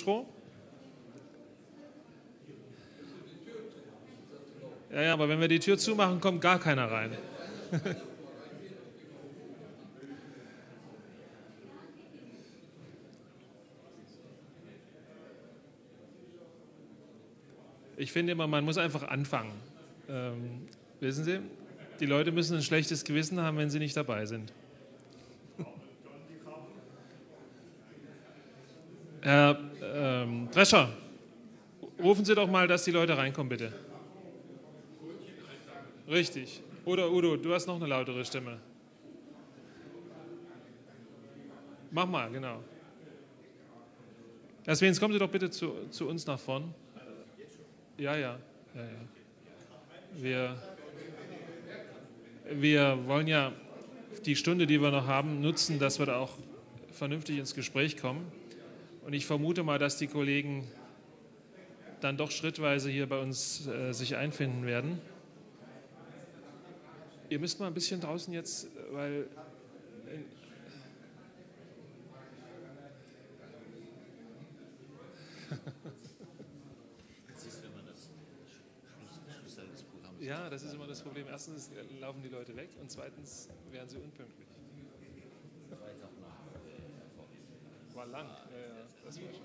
Sutro. Ja, aber wenn wir die Tür zumachen, kommt gar keiner rein. Ich finde immer, man muss einfach anfangen. Wissen Sie, die Leute müssen ein schlechtes Gewissen haben, wenn sie nicht dabei sind. Herr Drescher, rufen Sie doch mal, dass die Leute reinkommen, bitte. Richtig. Oder Udo, du hast noch eine lautere Stimme. Mach mal, genau. Herr Svens, kommen Sie doch bitte zu uns nach vorn. Ja. Wir wollen ja die Stunde, die wir noch haben, nutzen, dass wir da auch vernünftig ins Gespräch kommen. Und ich vermute mal, dass die Kollegen dann doch schrittweise hier bei uns sich einfinden werden. Ihr müsst mal ein bisschen draußen jetzt, weil... Ja, das ist immer das Problem. Erstens laufen die Leute weg und zweitens werden sie unpünktlich. War lang, ja, das war schon.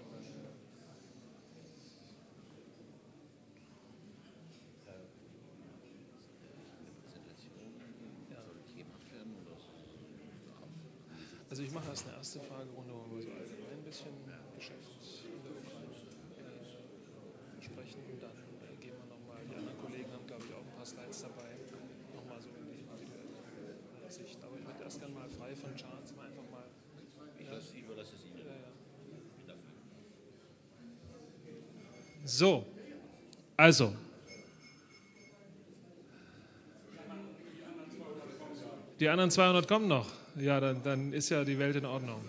Also ich mache erst eine erste Fragerunde, wo wir so allgemein ein bisschen Geschäft in der Ukraine besprechen und dann gehen wir nochmal, die anderen Kollegen haben glaube ich auch ein paar Slides dabei, nochmal so in die individuelle Sicht. Aber ich würde erst gerne mal frei von Charts mal einfach mal... Ich überlasse es Ihnen. So, also... Die anderen 200 kommen noch. Ja, dann ist ja die Welt in Ordnung.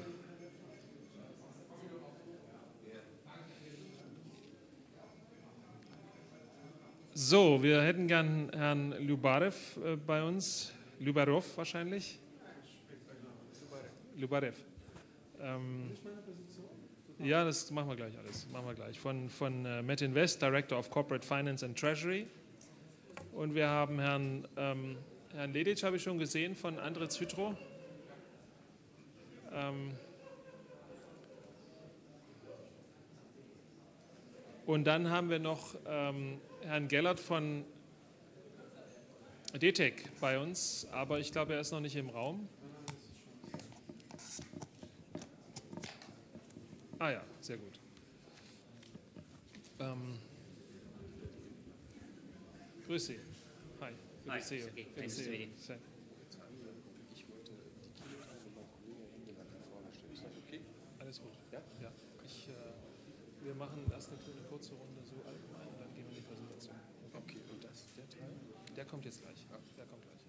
So, wir hätten gern Herrn Lubarev bei uns. Lubarov wahrscheinlich. Lubarev. Ja, das machen wir gleich alles. Machen wir gleich. Von Metinvest, Director of Corporate Finance and Treasury. Und wir haben Herrn Ledic, habe ich schon gesehen, von Andritz Hydro. Und dann haben wir noch Herrn Gellert von DTEC bei uns, aber ich glaube, er ist noch nicht im Raum. Ah ja, sehr gut. Grüß Sie. Hi. Good to see you. Okay. Good to see you. Alles gut. Ja? Ja. Wir machen erst eine kurze Runde so allgemein und dann gehen wir in die Präsentation. Okay, und der Teil? Der kommt jetzt gleich. Ja. Der kommt gleich.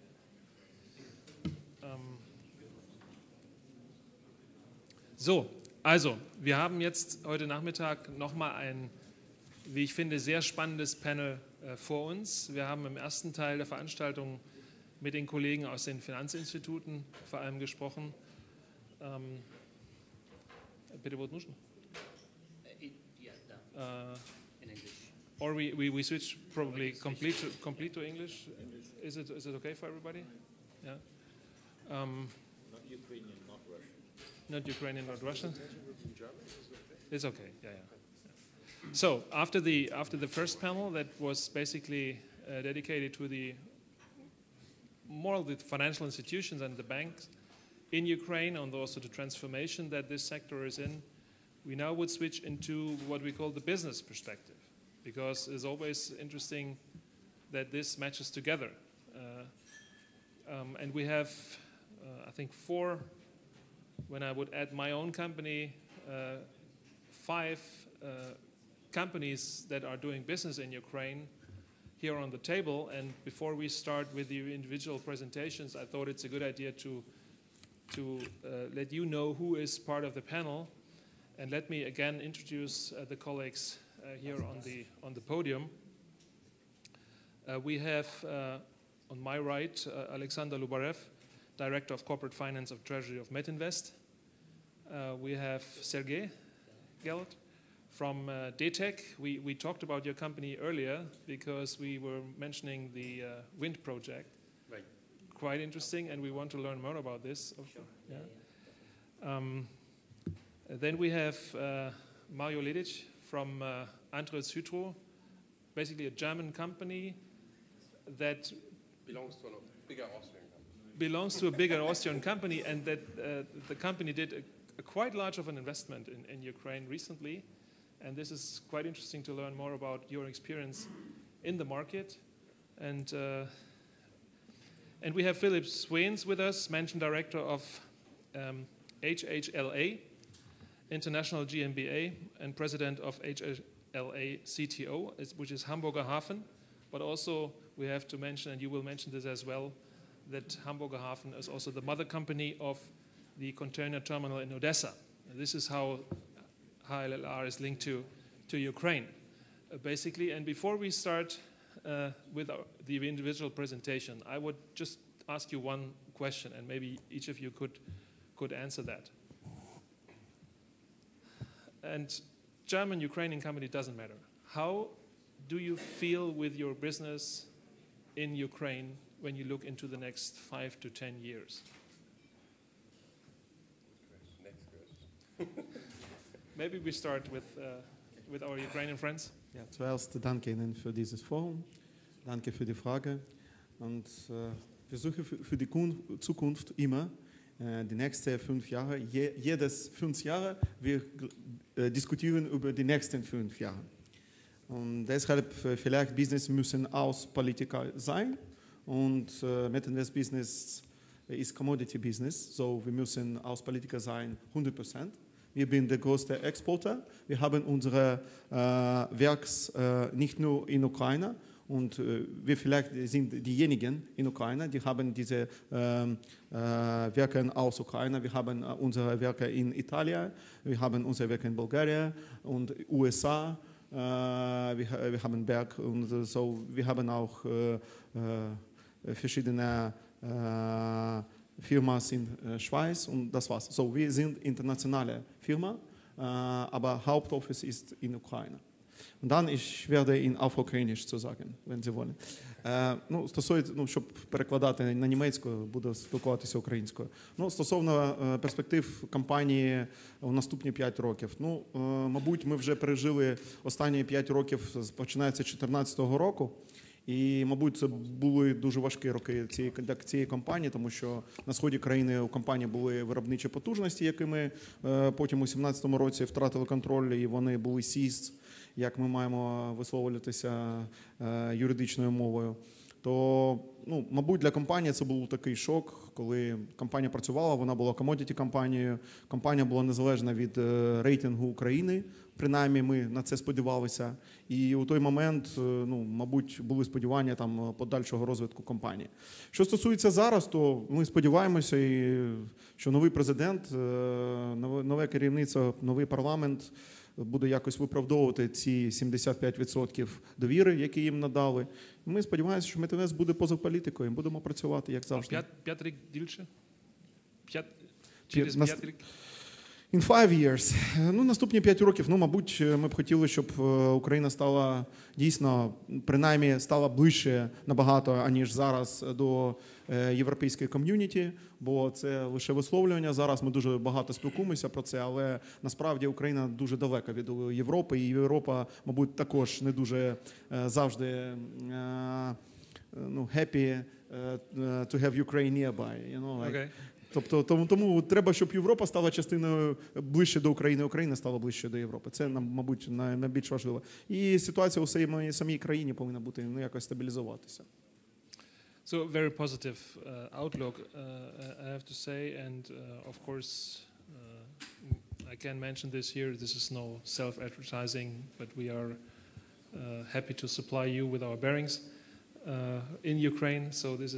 So, also, wir haben jetzt heute Nachmittag nochmal ein, wie ich finde, sehr spannendes Panel vor uns. Wir haben im ersten Teil der Veranstaltung mit den Kollegen aus den Finanzinstituten vor allem gesprochen. Bitte, wo нужно? In English. Or we switch probably complete to English. Is it okay for everybody? Yeah. Not Ukrainian, not Russian. Not Ukrainian, not Russian. It's okay. Yeah. So after the first panel that was basically dedicated to the financial institutions and the banks in Ukraine and also the transformation that this sector is in, we now would switch into what we call the business perspective, because it's always interesting that this matches together. And we have, I think, 4, when I would add my own company, 5 companies that are doing business in Ukraine here on the table. And before we start with the individual presentations, I thought it's a good idea to let you know who is part of the panel. And let me again introduce the colleagues here on the podium. We have on my right Alexander Lubarev, Director of Corporate Finance of Treasury of Metinvest. We have Sergei Gellert from DTEC. We talked about your company earlier because we were mentioning the wind project. Right. Quite interesting, and we want to learn more about this. Sure. Yeah. Then we have Mario Ledic from Andritz Hydro, basically a German company that Belongs to a bigger Austrian company. belongs to a bigger Austrian company, and that the company did a quite large of an investment in Ukraine recently. And this is quite interesting to learn more about your experience in the market. And we have Philip Swains with us, Managing Director of HHLA, International GmbH, and President of HHLA CTO, which is Hamburger Hafen. But also we have to mention, and you will mention this as well, that Hamburger Hafen is also the mother company of the container terminal in Odessa. And this is how HLR is linked to Ukraine, basically. And before we start with the individual presentation, I would just ask you one question, and maybe each of you could answer that. And German-Ukrainian company doesn't matter. How do you feel with your business in Ukraine when you look into the next 5 to 10 years? Next question. Maybe we start with our Ukrainian friends. Ja, zuerst danke Ihnen für dieses Forum, danke für die Frage und wir suchen für die Zukunft immer die nächsten 5 Jahre. Jedes 5 Jahre wir diskutieren über die nächsten 5 Jahre. Und deshalb vielleicht Business müssen aus Politiker sein und Metinvest Business ist Commodity Business, so wir müssen aus Politiker sein 100%. Wir sind der größte Exporter. Wir haben unsere Werks nicht nur in Ukraine und wir vielleicht sind diejenigen in Ukraine, die haben diese Werke aus Ukraine. Wir haben unsere Werke in Italien, wir haben unsere Werke in Bulgarien und USA. Wir haben Berg und so. Wir haben auch verschiedene Firmen in Schweiz und das war's. So, wir sind internationale Firma, aber Hauptoffice ist in Ukraine. Und dann ich werde auf українську zu sagen, wenn Sie wollen. Щоб перекладати на німецьку, буду спілкуватися українською. Стосовно перспектив компанії у наступні 5 років. Мабуть, ми вже пережили останні 5 років, починається з 2014 року. І, мабуть, це були дуже важкі роки для цієї компанії, тому що на сході країни у компанії були виробничі потужності, якими потім у 2017 році втратили контроль, і вони були seized, як ми маємо висловлюватися юридичною мовою. То, мабуть, для компанії це був такий шок, коли компанія працювала, вона була commodity-компанією, компанія була незалежна від рейтингу України, принаймні ми на це сподівалися. І у той момент, мабуть, були сподівання там подальшого розвитку компанії. Що стосується зараз, то ми сподіваємося, що новий президент, нове керівництво, новий парламент буде якось виправдовувати ці 75% довіри, які їм надали. І ми сподіваємося, що Метинвест буде поза політикою, і будемо працювати, як завжди. П'ятрик Дільче? In 5 years. Наступні 5 років, мабуть, ми б хотіли, щоб Україна стала дійсно, принаймні, стала ближче набагато, аніж зараз до європейської ком'юніті, бо це лише висловлювання. Зараз ми дуже багато спілкуємося про це, але насправді Україна дуже далека від Європи, і Європа, мабуть, також не дуже завжди happy to have Ukraine nearby, Okay. Тобто тому треба, щоб Європа стала частиною ближче до України, Україна стала ближче до Європи. Це, мабуть, найбільш важливо. І ситуація у самій країні повинна бути якось стабілізуватися. So very positive outlook, I have to say, and of course, I can mention this here. This is no self-advertising, but we are happy to supply you with our bearings in Ukraine. So this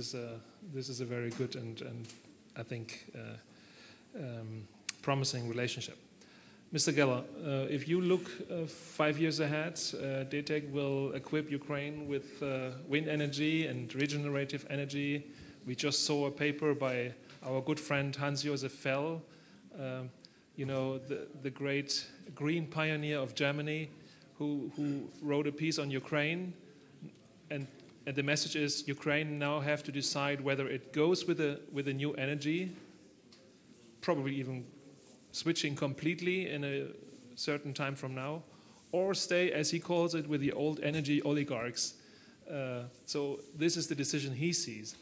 is a very good and I think promising relationship. Mr. Geller, if you look 5 years ahead, DTEC will equip Ukraine with wind energy and regenerative energy. We just saw a paper by our good friend Hans-Josef Fell. you know, the great green pioneer of Germany who wrote a piece on Ukraine. And the message is Ukraine now have to decide whether it goes with a new energy, probably even switching completely in a certain time from now, or stay, as he calls it, with the old energy oligarchs. So this is the decision he sees.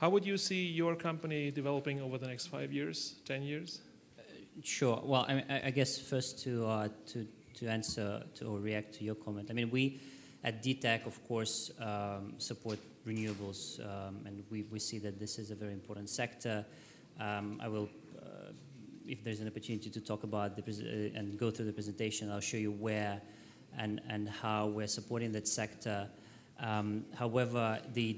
How would you see your company developing over the next 5 years, 10 years? Sure. Well, I guess first to answer or react to your comment. I mean, we at DTEC, of course, support renewables, and we see that this is a very important sector. I will, if there's an opportunity to talk about and go through the presentation, I'll show you where and how we're supporting that sector. However, the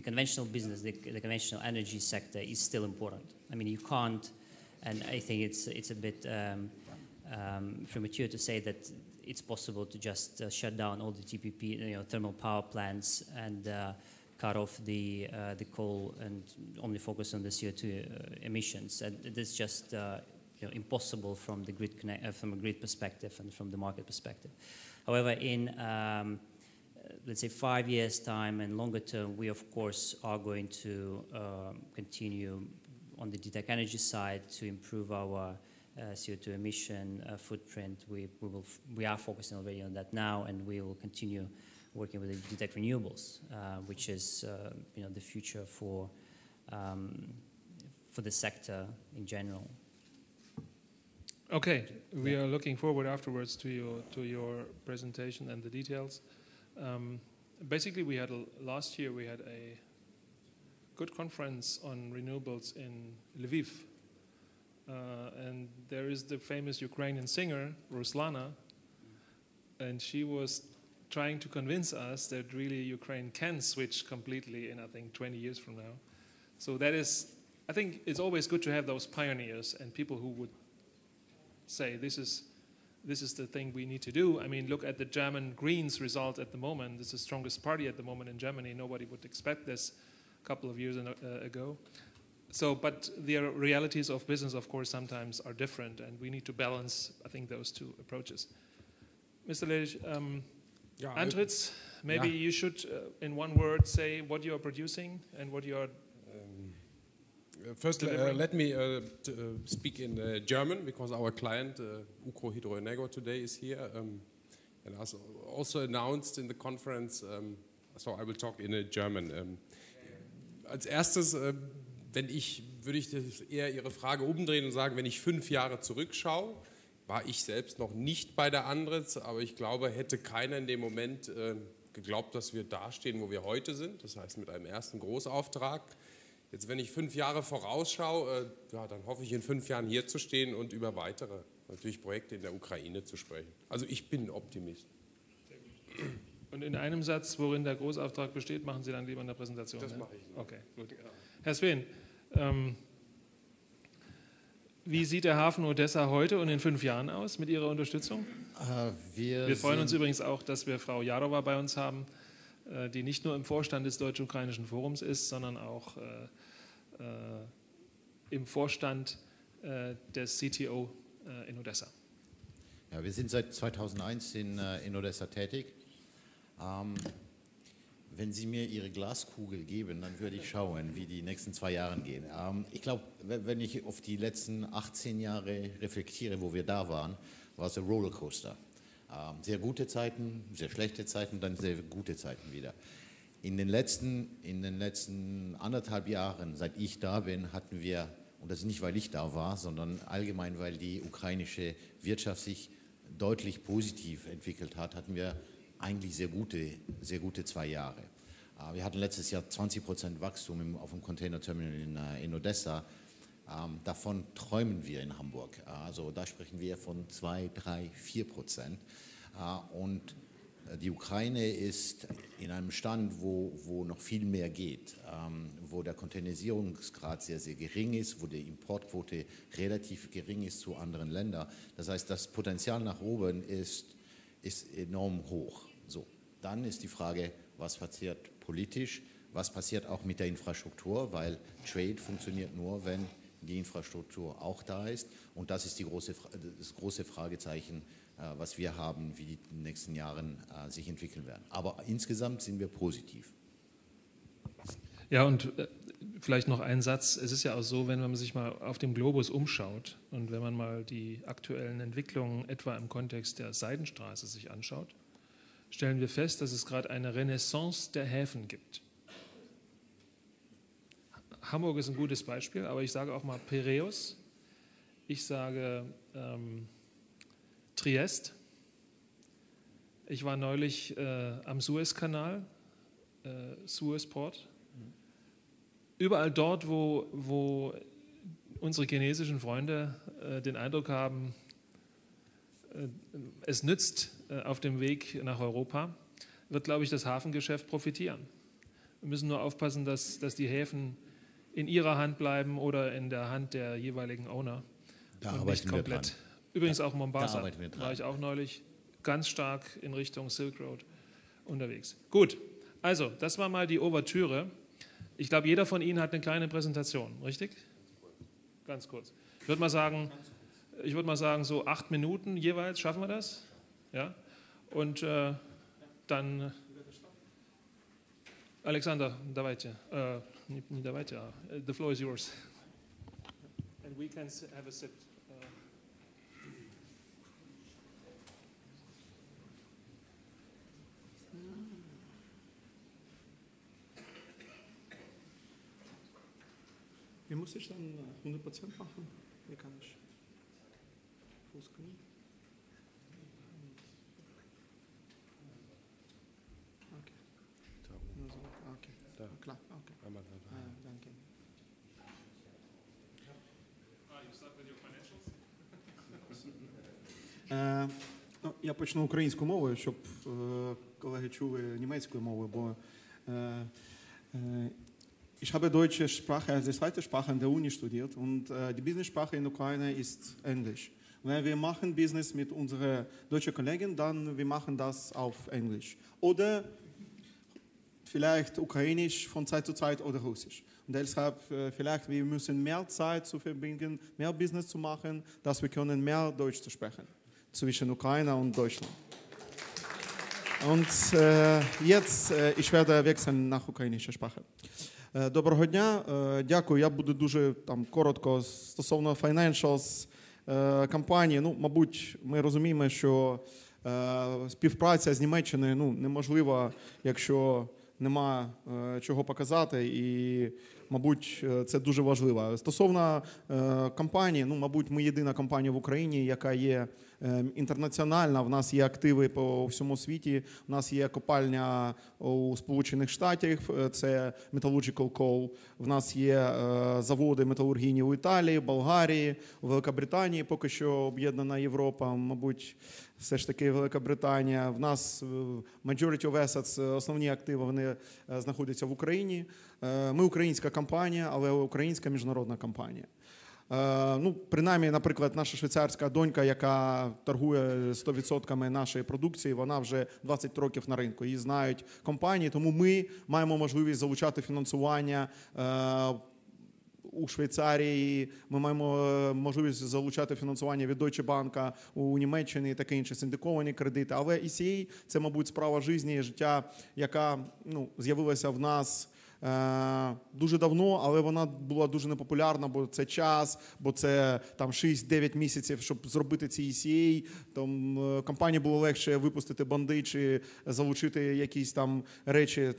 conventional business, the conventional energy sector is still important. I mean, you can't, and I think it's a bit premature to say that it's possible to just shut down all the TPP, thermal power plants, and cut off the coal and only focus on the CO2 emissions. And it's just impossible from the grid from a grid perspective and from the market perspective. However, in let's say 5 years' time and longer term, we of course are going to continue on the DTEC Energy side to improve our CO2 emission footprint. We are focusing already on that now, and we will continue working with the DTEC Renewables, which is the future for the sector in general. Okay, we are looking forward afterwards to your presentation and the details. Basically, last year we had a good conference on renewables in Lviv. And there is the famous Ukrainian singer, Ruslana, and she was trying to convince us that really Ukraine can switch completely in, I think, 20 years from now. So that is, I think it's always good to have those pioneers and people who would say this is the thing we need to do. I mean, look at the German Greens result at the moment. This is the strongest party at the moment in Germany. Nobody would expect this a couple of years ago. So, but the realities of business, of course, sometimes are different, and we need to balance, I think, those two approaches. Mr. Ledig, Antritz, maybe you should, in one word, say what you are producing and what you are First, let me speak in German, because our client, Ukrohydroenergo, today is here, and as also announced in the conference, so I will talk in German. Als erstes, würde ich eher Ihre Frage umdrehen und sagen, wenn ich 5 Jahre zurückschaue, war ich selbst noch nicht bei der Andritz, aber ich glaube, hätte keiner in dem Moment geglaubt, dass wir dastehen, wo wir heute sind, das heißt mit einem ersten Großauftrag. Jetzt, wenn ich 5 Jahre vorausschaue, dann hoffe ich in 5 Jahren hier zu stehen und über weitere natürlich Projekte in der Ukraine zu sprechen. Also ich bin Optimist. Und in einem Satz, worin der Großauftrag besteht, machen Sie dann lieber eine Präsentation. Das mache ich. Okay, gut. Herr Sven, wie sieht der Hafen Odessa heute und in 5 Jahren aus mit Ihrer Unterstützung? Wir freuen uns übrigens auch, dass wir Frau Jarova bei uns haben, die nicht nur im Vorstand des Deutsch-Ukrainischen Forums ist, sondern auch im Vorstand des CTO in Odessa. Ja, wir sind seit 2001 in Odessa tätig. Wenn Sie mir Ihre Glaskugel geben, dann würde ich schauen, wie die nächsten 2 Jahre gehen. Ich glaube, wenn ich auf die letzten 18 Jahre reflektiere, wo wir da waren, war es ein Rollercoaster. Sehr gute Zeiten, sehr schlechte Zeiten, dann sehr gute Zeiten wieder. In den letzten 1,5 Jahren, seit ich da bin, hatten wir, und das ist nicht, weil ich da war, sondern allgemein, weil die ukrainische Wirtschaft sich deutlich positiv entwickelt hat, hatten wir eigentlich sehr gute 2 Jahre. Wir hatten letztes Jahr 20% Wachstum auf dem Containerterminal in Odessa. Davon träumen wir in Hamburg. Also da sprechen wir von 2, 3, 4%. Und die Ukraine ist in einem Stand, wo noch viel mehr geht, wo der Containerisierungsgrad sehr, sehr gering ist, wo die Importquote relativ gering ist zu anderen Ländern. Das heißt, das Potenzial nach oben ist enorm hoch. So, dann ist die Frage, was passiert politisch, was passiert auch mit der Infrastruktur, weil Trade funktioniert nur, wenn die Infrastruktur auch da ist. Und das ist das große Fragezeichen, was wir haben, wie die nächsten Jahre sich entwickeln werden. Aber insgesamt sind wir positiv. Ja, und vielleicht noch ein Satz. Es ist ja auch so, wenn man sich mal auf dem Globus umschaut und wenn man mal die aktuellen Entwicklungen etwa im Kontext der Seidenstraße sich anschaut, stellen wir fest, dass es gerade eine Renaissance der Häfen gibt. Hamburg ist ein gutes Beispiel, aber ich sage auch mal Piräus, ich sage Triest, ich war neulich am Suezkanal, Suezport. Überall dort, wo unsere chinesischen Freunde den Eindruck haben, es nützt auf dem Weg nach Europa, wird, glaube ich, das Hafengeschäft profitieren. Wir müssen nur aufpassen, dass die Häfen in ihrer Hand bleiben oder in der Hand der jeweiligen Owner. Da und arbeiten nicht komplett. wir dran. Übrigens auch Mombasa, da war ich auch neulich ganz stark in Richtung Silk Road unterwegs. Gut, also das war mal die Ouvertüre. Ich glaube, jeder von Ihnen hat eine kleine Präsentation, richtig? Ganz kurz. Ich würde mal sagen, so 8 Minuten jeweils, schaffen wir das? Ja? Und dann Alexander, давайте. Не давайте, the floor is yours. And we can have a sit. Wie muss ich dann 100% machen? Wie kann ich? Fullscreen? Okay. Also, okay. Da. Klar, okay. Einmal da. Danke. You start with your financials? Я почну українською мовою, щоб колеги чули німецькою мовою, бо ich habe deutsche Sprache als zweite Sprache an der Uni studiert und die Business-Sprache in Ukraine ist Englisch. Wenn wir machen Business mit unserer deutschen Kollegin, dann wir machen das auf Englisch. Oder vielleicht Ukrainisch von Zeit zu Zeit oder Russisch. Und deshalb vielleicht wir müssen mehr Zeit zu verbringen, mehr Business zu machen, dass wir können mehr Deutsch zu sprechen zwischen Ukraine und Deutschland. Und jetzt ich werde wechseln nach ukrainischer Sprache. Доброго дня, дякую. Я буду дуже коротко стосовно financials компанії. Мабуть, ми розуміємо, що співпраця з Німеччиною неможлива, якщо нема чого показати, і, мабуть, це дуже важливо. Стосовно компанії, мабуть, ми єдина компанія в Україні, яка є інтернаціональна, в нас є активи по всьому світі, в нас є копальня у Сполучених Штатах, це Metallurgical Coal, в нас є заводи металургійні у Італії, Болгарії, у Великобританії, поки що об'єднана Європа, мабуть, все ж таки Велика Британія. В нас majority of assets, основні активи, вони знаходяться в Україні. Ми українська компанія, але українська міжнародна компанія. Принаймні, наприклад, наша швейцарська донька, яка торгує 100% нашої продукції, вона вже 20 років на ринку. Її знають компанії, тому ми маємо можливість залучати фінансування у Швейцарії, ми маємо можливість залучати фінансування від Deutsche Bank у Німеччині і таке інше, синдиковані кредити. Але ECA – це, мабуть, справа життя, яка з'явилася в нас дуже давно, але вона була дуже непопулярна, бо це час, бо це 6-9 місяців, щоб зробити ці ECA. Там компанії було легше випустити бонди чи залучити якісь там речі,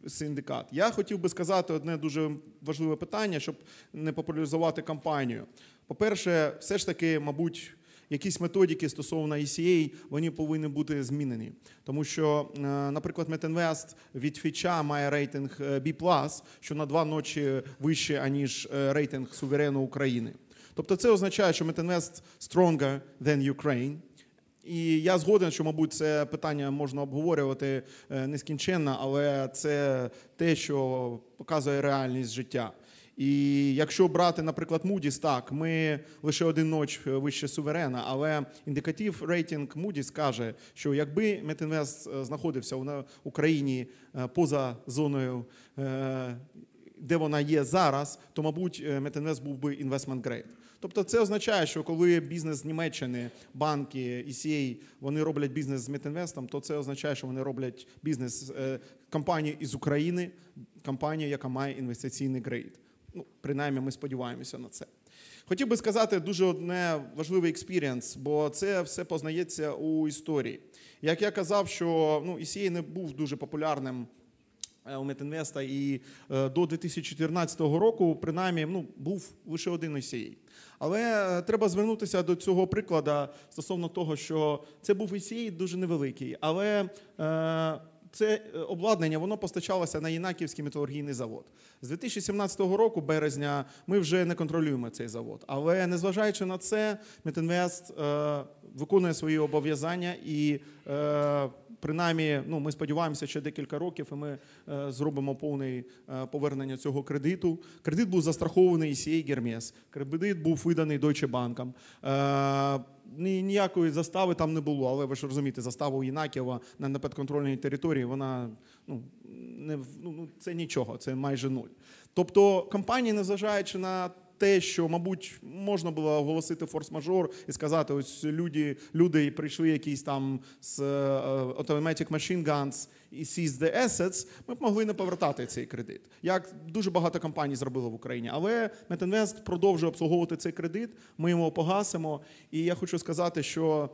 синдикат. Я хотів би сказати одне дуже важливе питання, щоб не популяризувати компанію. По-перше, все ж таки, мабуть, якісь методики стосовно ECA, вони повинні бути змінені. Тому що, наприклад, Metinvest від Фіча має рейтинг B+, що на 2 ночі вище, аніж рейтинг суверену України. Тобто це означає, що Metinvest stronger than Ukraine. І я згоден, що, мабуть, це питання можна обговорювати нескінченно, але це те, що показує реальність життя. І якщо брати, наприклад, Moody's, так, ми лише 1 ноч вище суверена, але індикатив рейтинг Moody's каже, що якби Metinvest знаходився в Україні поза зоною де вона є зараз, то, мабуть, Метінвест був би investment grade. Тобто це означає, що коли бізнес з Німеччини, банки, ECA, вони роблять бізнес з Метінвестом, то це означає, що вони роблять бізнес компанії із України, компанія, яка має інвестиційний грейд. Ну, принаймні, ми сподіваємося на це. Хотів би сказати дуже одне важливий експірієнс, бо це все познається у історії. Як я казав, що ECA не був дуже популярним у Метінвеста, і до 2014 року, принаймні, був лише один ECA. Але треба звернутися до цього прикладу стосовно того, що це був ECA дуже невеликий, але це обладнання, воно постачалося на Єнакіївський металургійний завод. З 2017 року, березня, ми вже не контролюємо цей завод. Але незважаючи на це, Метінвест виконує свої обов'язання і принаймні, ми сподіваємося, ще декілька років і ми зробимо повне повернення цього кредиту. Кредит був застрахований ECA Hermes. Кредит був виданий Deutsche Bank. Ніякої застави там не було, але ви ж розумієте, застава у Єнакієва на непідконтрольній території, вона, це нічого, це майже нуль. Тобто компанії, незважаючи на те, що, мабуть, можна було оголосити форс-мажор і сказати, ось люди прийшли якісь там з automatic machine guns і seize the assets, ми б могли не повертати цей кредит. Як дуже багато компаній зробило в Україні. Але Метінвест продовжує обслуговувати цей кредит, ми його погасимо. І я хочу сказати, що,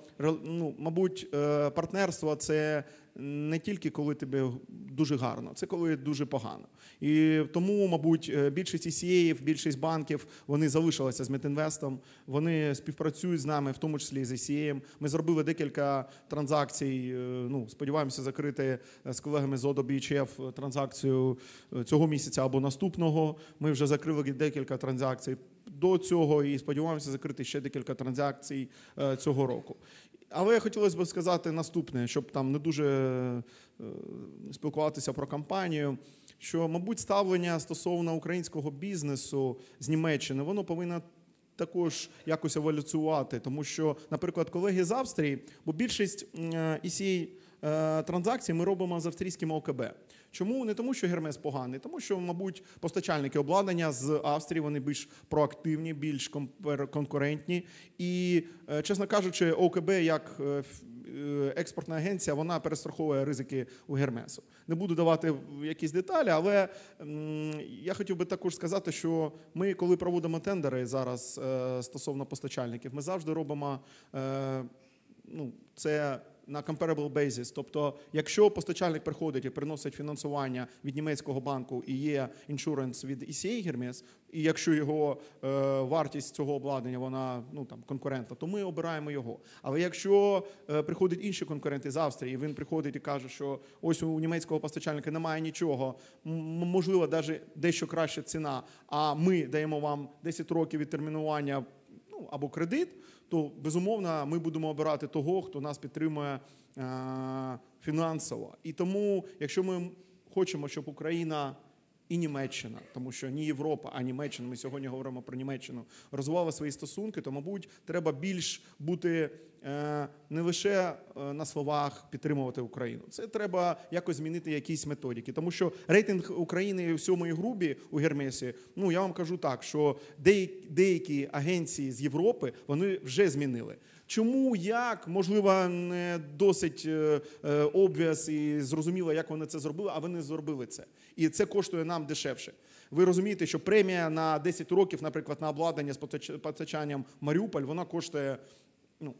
мабуть, партнерство – це не тільки коли тобі дуже гарно, це коли дуже погано. І тому, мабуть, більшість ECA, більшість банків, вони залишилися з Метінвестом, вони співпрацюють з нами, в тому числі з ECA. Ми зробили декілька транзакцій, сподіваємося закрити з колегами з ODO BHF транзакцію цього місяця або наступного. Ми вже закрили декілька транзакцій до цього і сподіваємося закрити ще декілька транзакцій цього року. Але хотілося б сказати наступне, щоб там не дуже спілкуватися про компанію, що, мабуть, ставлення стосовно українського бізнесу з Німеччини, воно повинно також якось еволюціювати. Тому що, наприклад, колеги з Австрії, бо більшість ECA транзакцій ми робимо з австрійським ОКБ. Чому? Не тому, що Hermes поганий, тому що, мабуть, постачальники обладнання з Австрії, вони більш проактивні, більш конкурентні. І, чесно кажучи, ОКБ як експортна агенція, вона перестраховує ризики у Hermes. Не буду давати якісь деталі, але я хотів би також сказати, що ми, коли проводимо тендери зараз стосовно постачальників, ми завжди робимо це на comparable basis. Тобто, якщо постачальник приходить і приносить фінансування від німецького банку і є іншуренс від ECA Hermes, і якщо його вартість цього обладнання, вона конкурентна, то ми обираємо його. Але якщо приходять інші конкуренти з Австрії, і він приходить і каже, що ось у німецького постачальника немає нічого, можливо, навіть дещо краща ціна, а ми даємо вам 10 років відтермінування або кредит, то, безумовно, ми будемо обирати того, хто нас підтримує фінансово. І тому, якщо ми хочемо, щоб Україна і Німеччина, тому що не Європа, а Німеччина, ми сьогодні говоримо про Німеччину, розвивала свої стосунки, то, мабуть, треба більш бути не лише на словах підтримувати Україну. Це треба якось змінити якісь методики. Тому що рейтинг України в 7-й групі у Гермесі, я вам кажу так, що деякі агенції з Європи, вони вже змінили. Чому, як, можливо, не досить obvious і зрозуміло, як вони це зробили, а вони зробили це. І це коштує нам дешевше. Ви розумієте, що премія на 10 років, наприклад, на обладнання з постачанням Маріуполь, вона коштує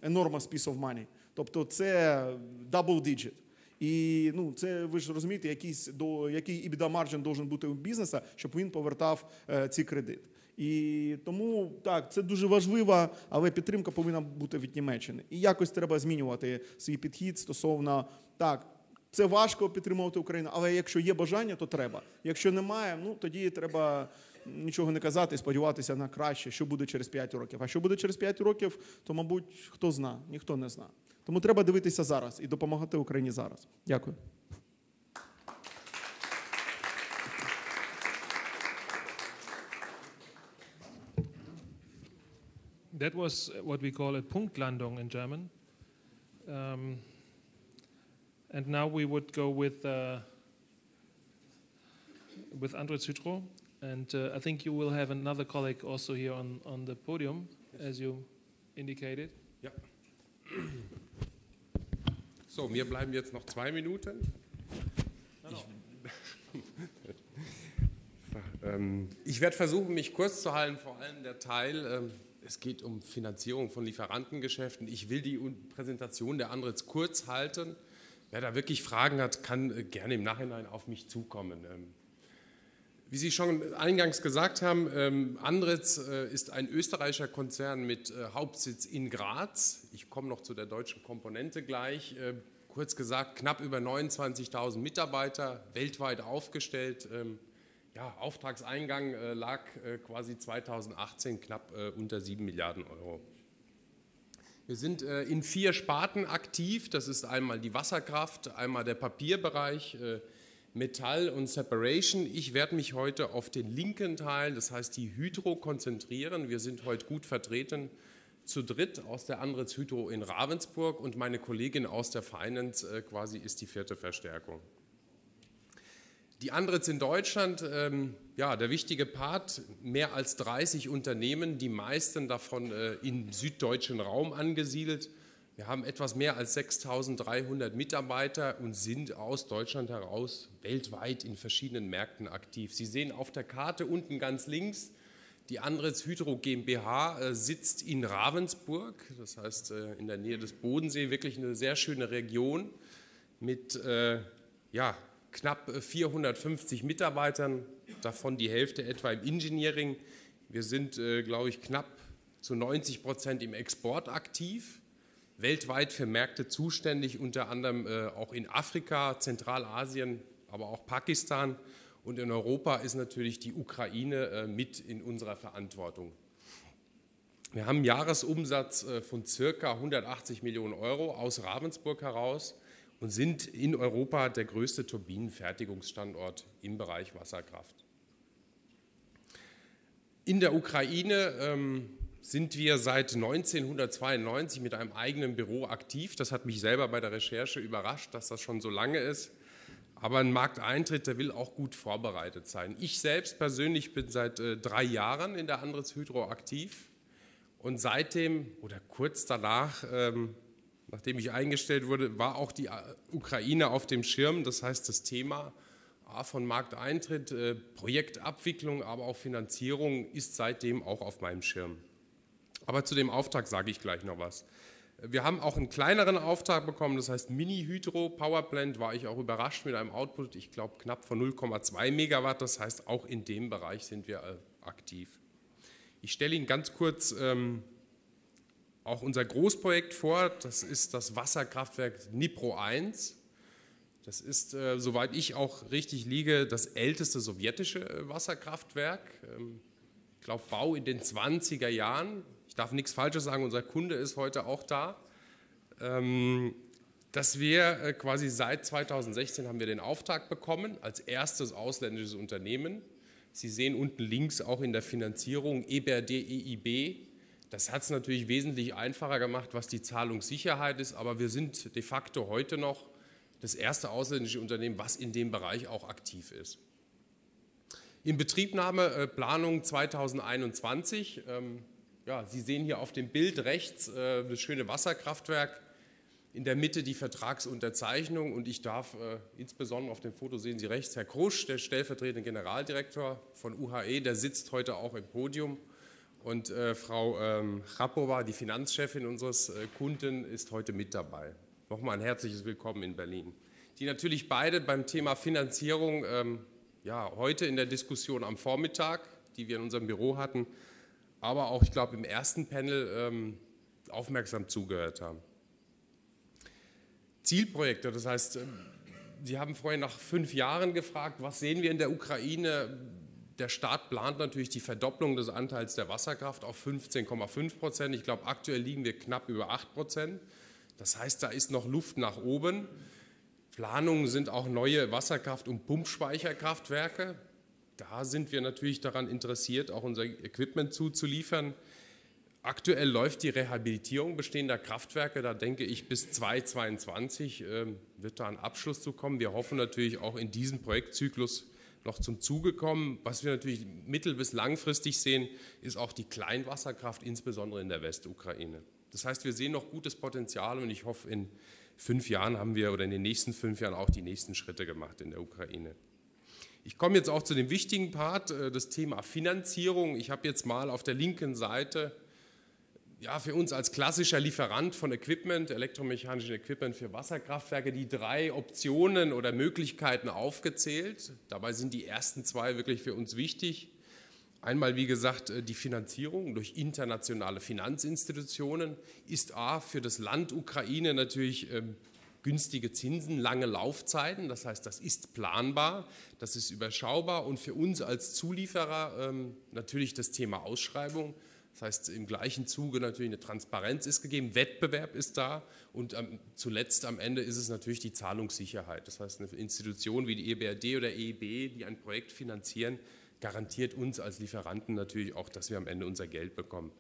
enormous piece of money. Тобто це double digit. І це, ви ж розумієте, який EBITDA margin должен бути у бізнесу, щоб він повертав ці кредити. І тому, так, це дуже важливо, але підтримка повинна бути від Німеччини. І якось треба змінювати свій підхід стосовно, так, це важко підтримувати Україну, але якщо є бажання, то треба. Якщо немає, тоді треба нічого не казати і сподіватися на краще, що буде через 5 років. А що буде через 5 років, то, мабуть, хто зна, ніхто не зна. Тому треба дивитися зараз і допомагати Україні зараз. Дякую. That was what we call a Punktlandung in German. And now we would go with André Citro. And I think you will have another colleague also here on the podium, as you indicated. Ja. So, mir bleiben jetzt noch 2 Minuten. Ich werde versuchen, mich kurz zu halten, vor allem der Teil, es geht um Finanzierung von Lieferantengeschäften. Ich will die Präsentation der Andritz kurz halten. Wer da wirklich Fragen hat, kann gerne im Nachhinein auf mich zukommen. Wie Sie schon eingangs gesagt haben, Andritz ist ein österreichischer Konzern mit Hauptsitz in Graz. Ich komme noch zu der deutschen Komponente gleich. Kurz gesagt, knapp über 29.000 Mitarbeiter, weltweit aufgestellt. Ja, Auftragseingang lag quasi 2018 knapp unter 7 Milliarden Euro. Wir sind in 4 Sparten aktiv. Das ist einmal die Wasserkraft, einmal der Papierbereich, Metall und Separation. Ich werde mich heute auf den linken Teil, das heißt die Hydro, konzentrieren. Wir sind heute gut vertreten, zu dritt aus der Andritz Hydro in Ravensburg und meine Kollegin aus der Finance quasi ist die 4. Verstärkung. Die Andritz in Deutschland, ja, der wichtige Part, mehr als 30 Unternehmen, die meisten davon im süddeutschen Raum angesiedelt. Wir haben etwas mehr als 6.300 Mitarbeiter und sind aus Deutschland heraus weltweit in verschiedenen Märkten aktiv. Sie sehen auf der Karte unten ganz links, die Andritz Hydro GmbH sitzt in Ravensburg, das heißt in der Nähe des Bodensee, wirklich eine sehr schöne Region mit ja, knapp 450 Mitarbeitern, davon die Hälfte etwa im Engineering. Wir sind, glaube ich, knapp zu 90% im Export aktiv, weltweit für Märkte zuständig, unter anderem auch in Afrika, Zentralasien, aber auch Pakistan. Und in Europa ist natürlich die Ukraine mit in unserer Verantwortung. Wir haben einen Jahresumsatz von ca. 180 Millionen Euro aus Ravensburg heraus und sind in Europa der größte Turbinenfertigungsstandort im Bereich Wasserkraft. In der Ukraine sind wir seit 1992 mit einem eigenen Büro aktiv. Das hat mich selber bei der Recherche überrascht, dass das schon so lange ist. Aber ein Markteintritt, der will auch gut vorbereitet sein. Ich selbst persönlich bin seit 3 Jahren in der Andritz Hydro aktiv und seitdem oder kurz danach, nachdem ich eingestellt wurde, war auch die Ukraine auf dem Schirm. Das heißt, das Thema von Markteintritt, Projektabwicklung, aber auch Finanzierung ist seitdem auch auf meinem Schirm. Aber zu dem Auftrag sage ich gleich noch was. Wir haben auch einen kleineren Auftrag bekommen, das heißt Mini-Hydro Powerplant, war ich auch überrascht mit einem Output, ich glaube knapp von 0,2 Megawatt, das heißt auch in dem Bereich sind wir aktiv. Ich stelle Ihnen ganz kurz auch unser Großprojekt vor, das ist das Wasserkraftwerk Dnipro 1. Das ist, soweit ich auch richtig liege, das älteste sowjetische Wasserkraftwerk. Ich glaube, Bau in den 20er Jahren. Ich darf nichts Falsches sagen, unser Kunde ist heute auch da. Dass wir quasi seit 2016 haben wir den Auftrag bekommen, als erstes ausländisches Unternehmen. Sie sehen unten links auch in der Finanzierung EBRD, EIB. Das hat es natürlich wesentlich einfacher gemacht, was die Zahlungssicherheit ist, aber wir sind de facto heute noch das erste ausländische Unternehmen, was in dem Bereich auch aktiv ist. Inbetriebnahme, Planung 2021. Ja, Sie sehen hier auf dem Bild rechts das schöne Wasserkraftwerk, in der Mitte die Vertragsunterzeichnung und ich darf insbesondere auf dem Foto sehen Sie rechts Herr Krusch, der stellvertretende Generaldirektor von UHE, der sitzt heute auch im Podium und Frau Chrapova, die Finanzchefin unseres Kunden, ist heute mit dabei. Nochmal ein herzliches Willkommen in Berlin. Die natürlich beide beim Thema Finanzierung ja, heute in der Diskussion am Vormittag, die wir in unserem Büro hatten, aber auch, ich glaube, im ersten Panel aufmerksam zugehört haben. Zielprojekte, das heißt, Sie haben vorhin nach 5 Jahren gefragt, was sehen wir in der Ukraine? Der Staat plant natürlich die Verdopplung des Anteils der Wasserkraft auf 15,5%. Ich glaube, aktuell liegen wir knapp über 8%. Das heißt, da ist noch Luft nach oben. Planungen sind auch neue Wasserkraft- und Pumpspeicherkraftwerke. Da sind wir natürlich daran interessiert, auch unser Equipment zuzuliefern. Aktuell läuft die Rehabilitierung bestehender Kraftwerke. Da denke ich, bis 2022 wird da ein Abschluss zu kommen. Wir hoffen natürlich auch in diesem Projektzyklus noch zum Zuge kommen. Was wir natürlich mittel- bis langfristig sehen, ist auch die Kleinwasserkraft, insbesondere in der Westukraine. Das heißt, wir sehen noch gutes Potenzial und ich hoffe, in 5 Jahren haben wir oder in den nächsten 5 Jahren auch die nächsten Schritte gemacht in der Ukraine. Ich komme jetzt auch zu dem wichtigen Part, das Thema Finanzierung. Ich habe jetzt mal auf der linken Seite ja, für uns als klassischer Lieferant von Equipment, elektromechanischen Equipment für Wasserkraftwerke, die 3 Optionen oder Möglichkeiten aufgezählt. Dabei sind die ersten 2 wirklich für uns wichtig. Einmal, wie gesagt, die Finanzierung durch internationale Finanzinstitutionen ist für das Land Ukraine natürlich günstige Zinsen, lange Laufzeiten. Das heißt, das ist planbar, das ist überschaubar und für uns als Zulieferer natürlich das Thema Ausschreibung. Das heißt, im gleichen Zuge natürlich eine Transparenz ist gegeben, Wettbewerb ist da und zuletzt am Ende ist es natürlich die Zahlungssicherheit. Das heißt, eine Institution wie die EBRD oder EIB, die ein Projekt finanzieren, garantiert uns als Lieferanten natürlich auch, dass wir am Ende unser Geld bekommen.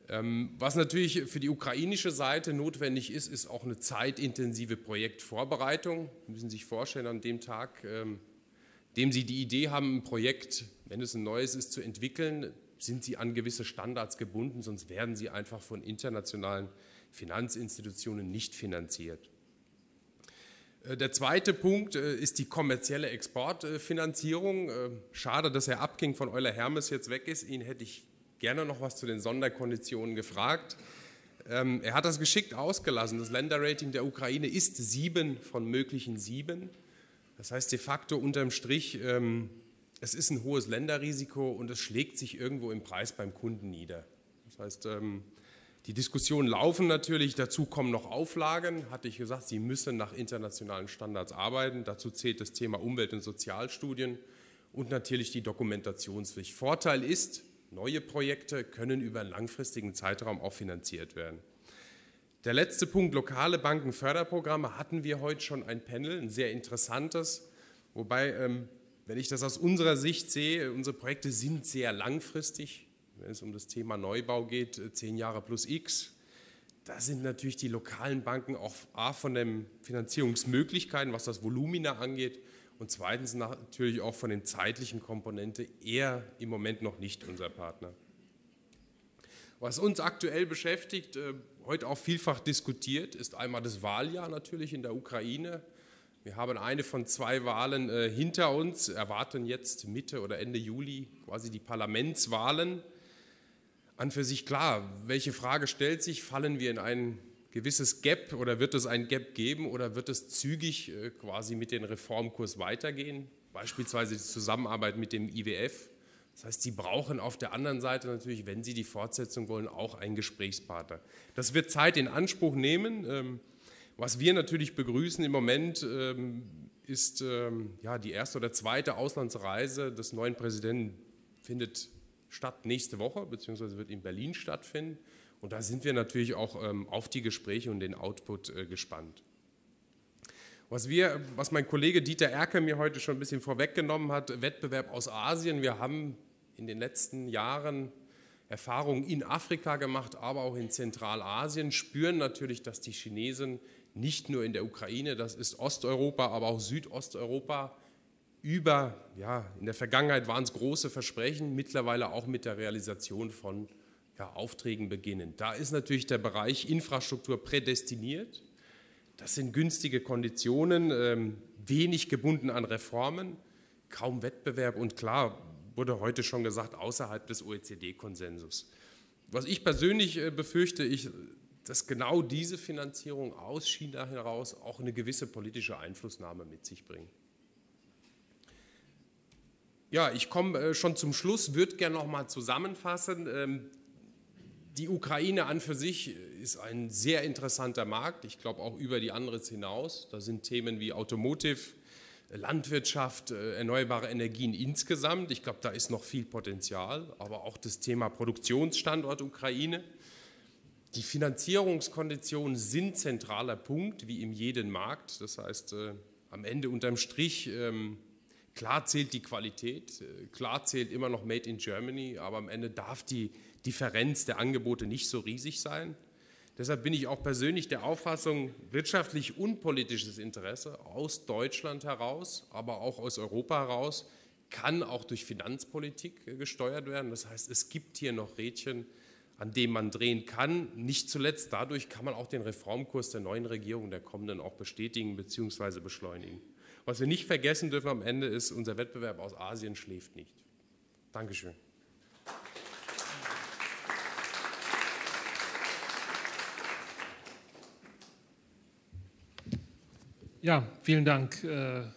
Was natürlich für die ukrainische Seite notwendig ist, ist auch eine zeitintensive Projektvorbereitung. Sie müssen sich vorstellen, an dem Tag, an dem Sie die Idee haben, ein Projekt, wenn es ein neues ist, zu entwickeln, sind Sie an gewisse Standards gebunden, sonst werden Sie einfach von internationalen Finanzinstitutionen nicht finanziert. Der zweite Punkt ist die kommerzielle Exportfinanzierung. Schade, dass Herr Abking von Euler Hermes jetzt weg ist. Ihn hätte ich gerne noch was zu den Sonderkonditionen gefragt. Er hat das geschickt ausgelassen. Das Länderrating der Ukraine ist 7 von möglichen 7. Das heißt de facto unterm Strich, es ist ein hohes Länderrisiko und es schlägt sich irgendwo im Preis beim Kunden nieder. Das heißt, die Diskussionen laufen natürlich, dazu kommen noch Auflagen, hatte ich gesagt, sie müssen nach internationalen Standards arbeiten. Dazu zählt das Thema Umwelt- und Sozialstudien und natürlich die Dokumentationspflicht. Vorteil ist, neue Projekte können über einen langfristigen Zeitraum auch finanziert werden. Der letzte Punkt, lokale Bankenförderprogramme, hatten wir heute schon ein Panel, ein sehr interessantes, wobei, wenn ich das aus unserer Sicht sehe, unsere Projekte sind sehr langfristig. Wenn es um das Thema Neubau geht, 10 Jahre plus X, da sind natürlich die lokalen Banken auch von den Finanzierungsmöglichkeiten, was das Volumina angeht, und zweitens natürlich auch von den zeitlichen Komponente eher im Moment noch nicht unser Partner. Was uns aktuell beschäftigt, heute auch vielfach diskutiert, ist einmal das Wahljahr natürlich in der Ukraine. Wir haben eine von 2 Wahlen hinter uns, erwarten jetzt Mitte oder Ende Juli quasi die Parlamentswahlen. An für sich klar, welche Frage stellt sich, fallen wir in ein gewisses Gap oder wird es ein Gap geben oder wird es zügig quasi mit dem Reformkurs weitergehen, beispielsweise die Zusammenarbeit mit dem IWF. Das heißt, Sie brauchen auf der anderen Seite natürlich, wenn Sie die Fortsetzung wollen, auch einen Gesprächspartner. Das wird Zeit in Anspruch nehmen. Was wir natürlich begrüßen im Moment ist die erste oder zweite Auslandsreise des neuen Präsidenten findet statt nächste Woche, beziehungsweise wird in Berlin stattfinden. Und da sind wir natürlich auch auf die Gespräche und den Output gespannt. Was mein Kollege Dieter Erke mir heute schon ein bisschen vorweggenommen hat, Wettbewerb aus Asien. Wir haben in den letzten Jahren Erfahrungen in Afrika gemacht, aber auch in Zentralasien, spüren natürlich, dass die Chinesen nicht nur in der Ukraine, das ist Osteuropa, aber auch Südosteuropa, in der Vergangenheit waren es große Versprechen, mittlerweile auch mit der Realisation von Aufträgen beginnen. Da ist natürlich der Bereich Infrastruktur prädestiniert. Das sind günstige Konditionen, wenig gebunden an Reformen, kaum Wettbewerb und klar, wurde heute schon gesagt, außerhalb des OECD-Konsensus. Was ich persönlich befürchte, dass genau diese Finanzierung aus China heraus auch eine gewisse politische Einflussnahme mit sich bringt. Ja, ich komme schon zum Schluss, würde gerne noch mal zusammenfassen. Die Ukraine an für sich ist ein sehr interessanter Markt, ich glaube auch über die Anriss hinaus. Da sind Themen wie Automotive, Landwirtschaft, erneuerbare Energien insgesamt. Ich glaube, da ist noch viel Potenzial, aber auch das Thema Produktionsstandort Ukraine. Die Finanzierungskonditionen sind zentraler Punkt, wie in jedem Markt. Das heißt, am Ende unterm Strich, klar zählt die Qualität, klar zählt immer noch Made in Germany, aber am Ende darf die Differenz der Angebote nicht so riesig sein. Deshalb bin ich auch persönlich der Auffassung, wirtschaftlich und politisches Interesse aus Deutschland heraus, aber auch aus Europa heraus, kann auch durch Finanzpolitik gesteuert werden. Das heißt, es gibt hier noch Rädchen, an denen man drehen kann. Nicht zuletzt dadurch kann man auch den Reformkurs der neuen Regierung, der kommenden, auch bestätigen bzw. beschleunigen. Was wir nicht vergessen dürfen am Ende ist, unser Wettbewerb aus Asien schläft nicht. Dankeschön. Ja, vielen Dank, Herr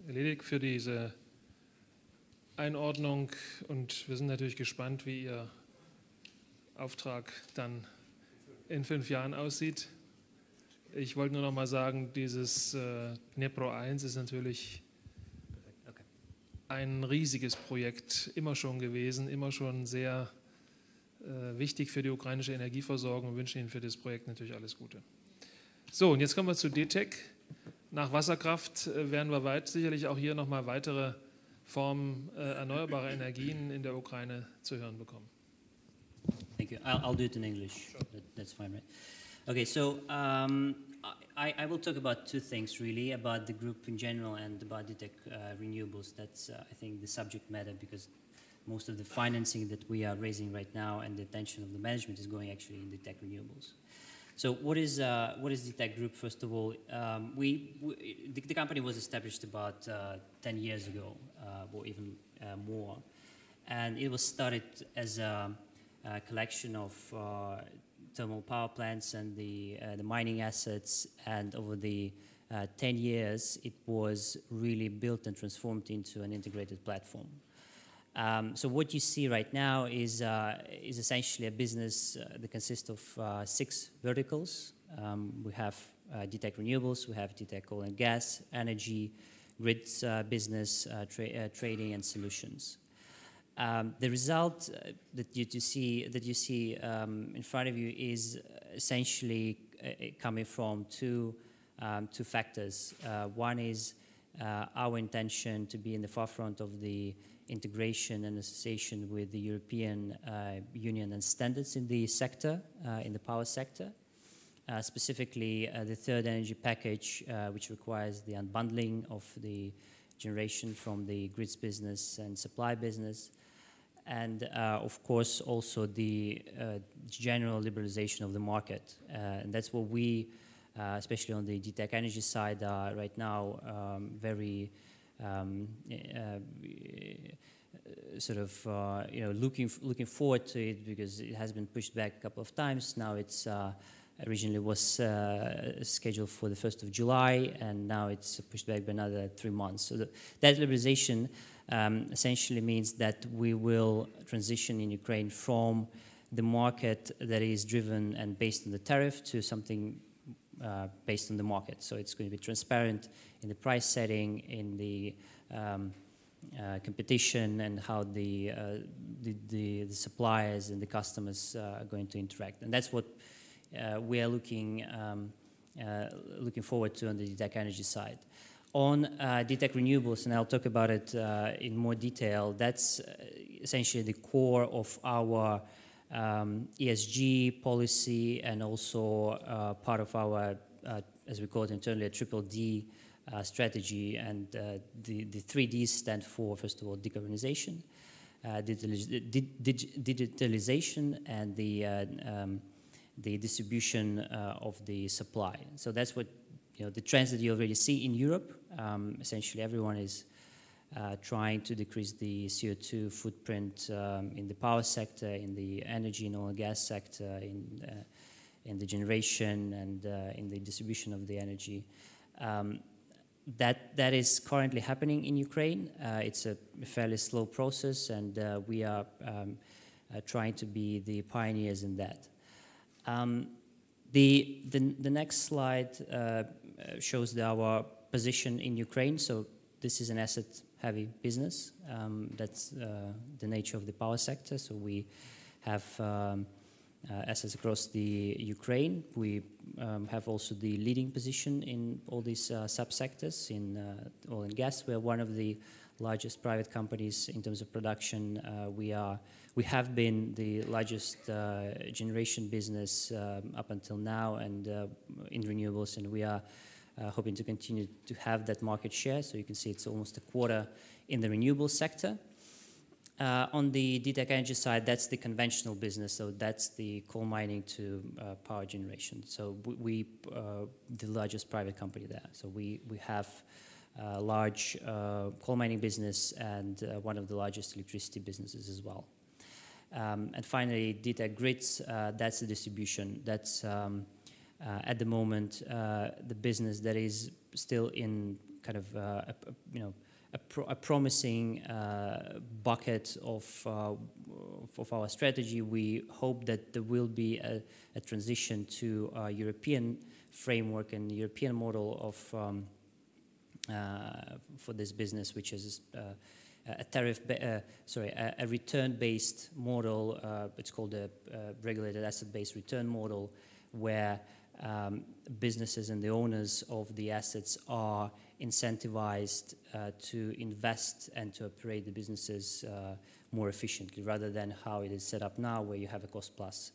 Ledig, für diese Einordnung, und wir sind natürlich gespannt, wie Ihr Auftrag dann in 5 Jahren aussieht. Ich wollte nur noch mal sagen, dieses Dnipro 1 ist natürlich ein riesiges Projekt, immer schon gewesen, immer schon sehr wichtig für die ukrainische Energieversorgung, und wünschen Ihnen für das Projekt natürlich alles Gute. So, und jetzt kommen wir zu DTEC. Nach Wasserkraft werden wir sicherlich auch hier nochmal weitere Formen erneuerbarer Energien in der Ukraine zu hören bekommen. Thank you. I'll do it in English. Sure. That's fine, right? Okay, so I will talk about 2 things really, about the group in general and about DTEC renewables. That's, I think, the subject matter, because most of the financing that we are raising right now and the attention of the management is going actually in DTEC renewables. So what is DTEC Group? First of all, the company was established about 10 years ago, or even more, and it was started as a collection of thermal power plants and the mining assets, and over the 10 years, it was really built and transformed into an integrated platform. So what you see right now is essentially a business that consists of 6 verticals. We have DTEC Renewables, we have DTEC Oil and Gas, Energy, Grids business, trading and solutions. The result that you see in front of you is essentially coming from two factors. One is our intention to be in the forefront of the integration and association with the European Union and standards in the sector, in the power sector. Specifically, the third energy package, which requires the unbundling of the generation from the grids business and supply business. And of course, also the general liberalization of the market. And that's what we, especially on the DTEC Energy side, are right now very looking forward to it, because it has been pushed back a couple of times. Now it's originally was scheduled for the 1st of July, and now it's pushed back by another 3 months. So that liberalization essentially means that we will transition in Ukraine from the market that is driven and based on the tariff to something based on the market. So it's going to be transparent in the price setting, in the competition, and how the suppliers and the customers are going to interact. And that's what we are looking forward to on the DTEC Energy side. On DTEC Renewables, and I'll talk about it in more detail, that's essentially the core of our ESG policy, and also part of our, as we call it internally, a triple D strategy. And the 3 Ds stand for, first of all, decarbonization, digitalization, and the distribution of the supply. So that's what, the trends that you already see in Europe. Essentially, everyone is trying to decrease the CO2 footprint in the power sector, in the energy and oil and gas sector, in the generation, and in the distribution of the energy. That is currently happening in Ukraine. It's a fairly slow process, and we are trying to be the pioneers in that. The next slide shows our position in Ukraine. So this is an asset-heavy business. That's the nature of the power sector. So we have assets across the Ukraine. We have also the leading position in all these subsectors. In oil and gas, we are one of the largest private companies in terms of production. We have been the largest generation business up until now, and in renewables, and we are hoping to continue to have that market share. So you can see it's almost a quarter in the renewable sector. On the DTEC Energy side, that's the conventional business, so that's the coal mining to power generation. So we the largest private company there. So we have a large coal mining business and one of the largest electricity businesses as well. And finally, DTEC Grids, that's the distribution. That's at the moment the business that is still in kind of a promising bucket of our strategy. We hope that there will be a transition to a European framework and European model of for this business, which is a return-based model. It's called a regulated asset-based return model, where businesses and the owners of the assets are incentivized to invest and to operate the businesses more efficiently, rather than how it is set up now, where you have a cost-plus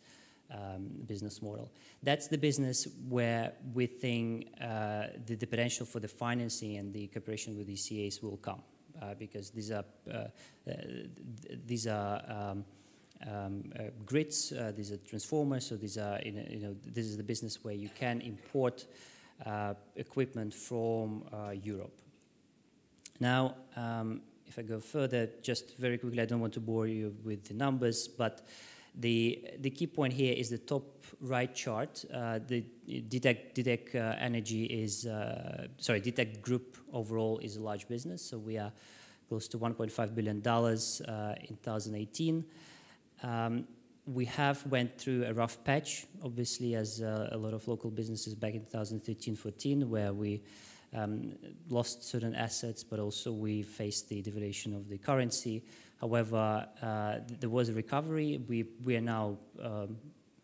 business model. That's the business where we think the potential for the financing and the cooperation with ECAs will come, because these are grids, these are transformers, so these are, this is the business where you can import equipment from Europe. Now, if I go further, just very quickly, I don't want to bore you with the numbers, but the key point here is the top right chart. The DTEC Energy is, DTEC Group overall is a large business, so we are close to $1.5 billion in 2018. We have went through a rough patch, obviously, as a lot of local businesses back in 2013-14, where we lost certain assets, but also we faced the devaluation of the currency. However, there was a recovery. We are now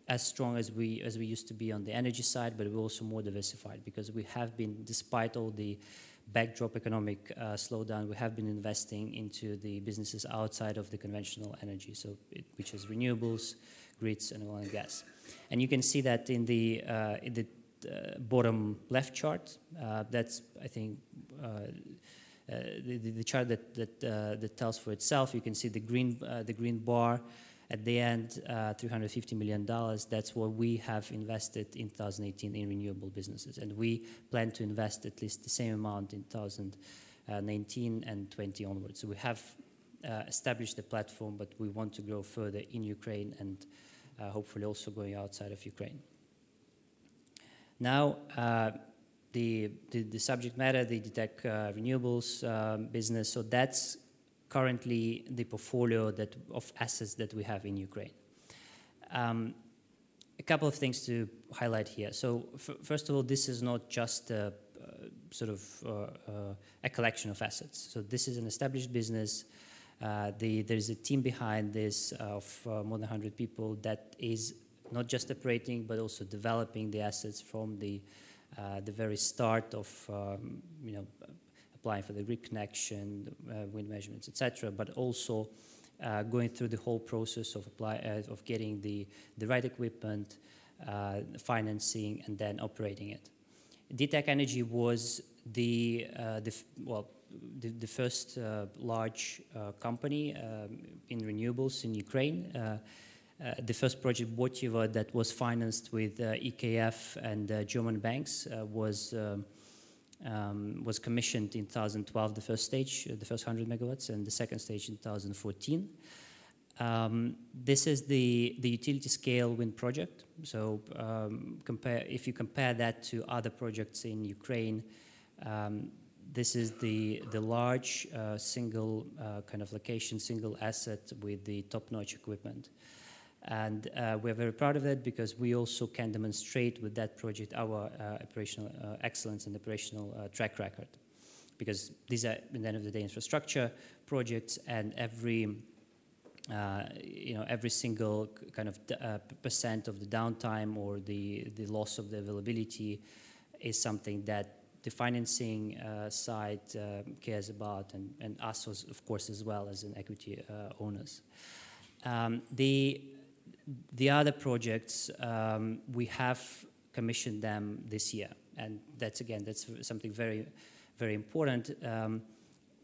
as strong as we used to be on the energy side, but we're also more diversified, because we have been, despite all the backdrop economic slowdown, we have been investing into the businesses outside of the conventional energy, so which is renewables, grids, and oil and gas. And you can see that in the bottom left chart. That's, I think, the chart that tells for itself. You can see the green bar at the end, $350 million. That's what we have invested in 2018 in renewable businesses, and we plan to invest at least the same amount in 2019 and 20 onwards. So we have established the platform, but we want to grow further in Ukraine and hopefully also going outside of Ukraine. Now, the subject matter, the DTEC renewables business. So that's currently the portfolio of assets that we have in Ukraine. A couple of things to highlight here. So first of all, this is not just a collection of assets. So this is an established business. There's a team behind this of more than 100 people that is not just operating, but also developing the assets from the very start of applying for the grid connection, wind measurements, etc., but also going through the whole process of getting the right equipment, financing, and then operating it. DTEC Energy was the first large company in renewables in Ukraine. The first project, Botyva, that was financed with EKF and German banks was commissioned in 2012, the first stage, the first 100 megawatts, and the second stage in 2014. This is the utility scale wind project. So if you compare that to other projects in Ukraine, this is the large single kind of location, single asset with the top-notch equipment. And we're very proud of that, because we also can demonstrate with that project our operational excellence and operational track record. Because these are, at the end of the day, infrastructure projects, and every single kind of percent of the downtime or the loss of the availability is something that the financing side cares about, and us, of course, as well as an equity owners. The other projects, we have commissioned them this year. and that's something very, very important.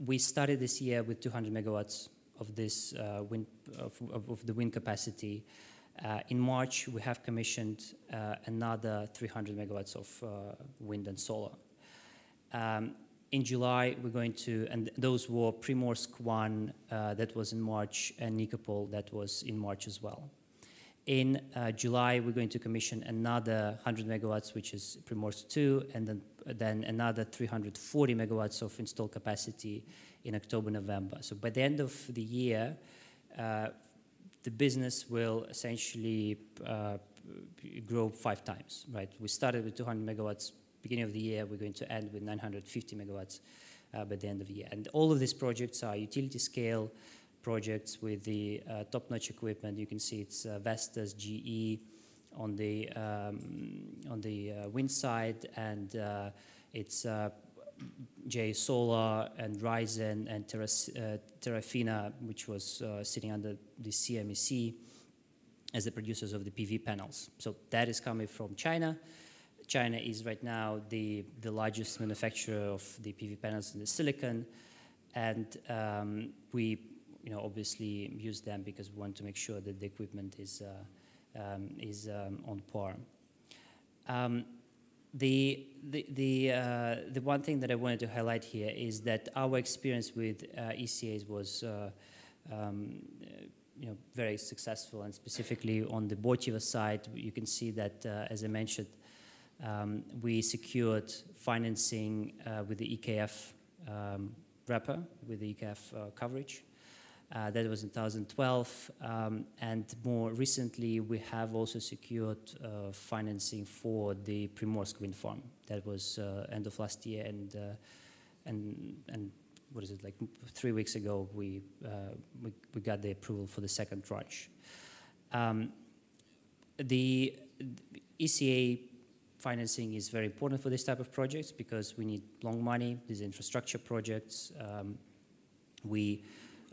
We started this year with 200 megawatts of this wind of the wind capacity. In March, we have commissioned another 300 megawatts of wind and solar. In July, we're going to, and those were Primorsk 1, that was in March, and Nikopol, that was in March as well. In July, we're going to commission another 100 megawatts, which is Primorsk 2, and then another 340 megawatts of installed capacity in October, November. So by the end of the year, the business will essentially grow 5 times, right? We started with 200 megawatts beginning of the year. We're going to end with 950 megawatts by the end of the year. And all of these projects are utility scale projects with the top-notch equipment. You can see it's Vestas, GE on the wind side, and it's JA Solar and Ryzen and Terrafina, which was sitting under the CMEC as the producers of the PV panels. So that is coming from China. China is right now the largest manufacturer of the PV panels in the silicon, and we obviously use them because we want to make sure that the equipment is on par. The one thing that I wanted to highlight here is that our experience with ECAs was very successful, and specifically on the Botiva side, you can see that, as I mentioned, we secured financing with the EKF wrapper, with the EKF coverage. That was in 2012, and more recently we have also secured financing for the Primorsk wind farm. That was end of last year, and what is it, like 3 weeks ago we got the approval for the second tranche. The ECA financing is very important for this type of projects because we need long money. These are infrastructure projects. We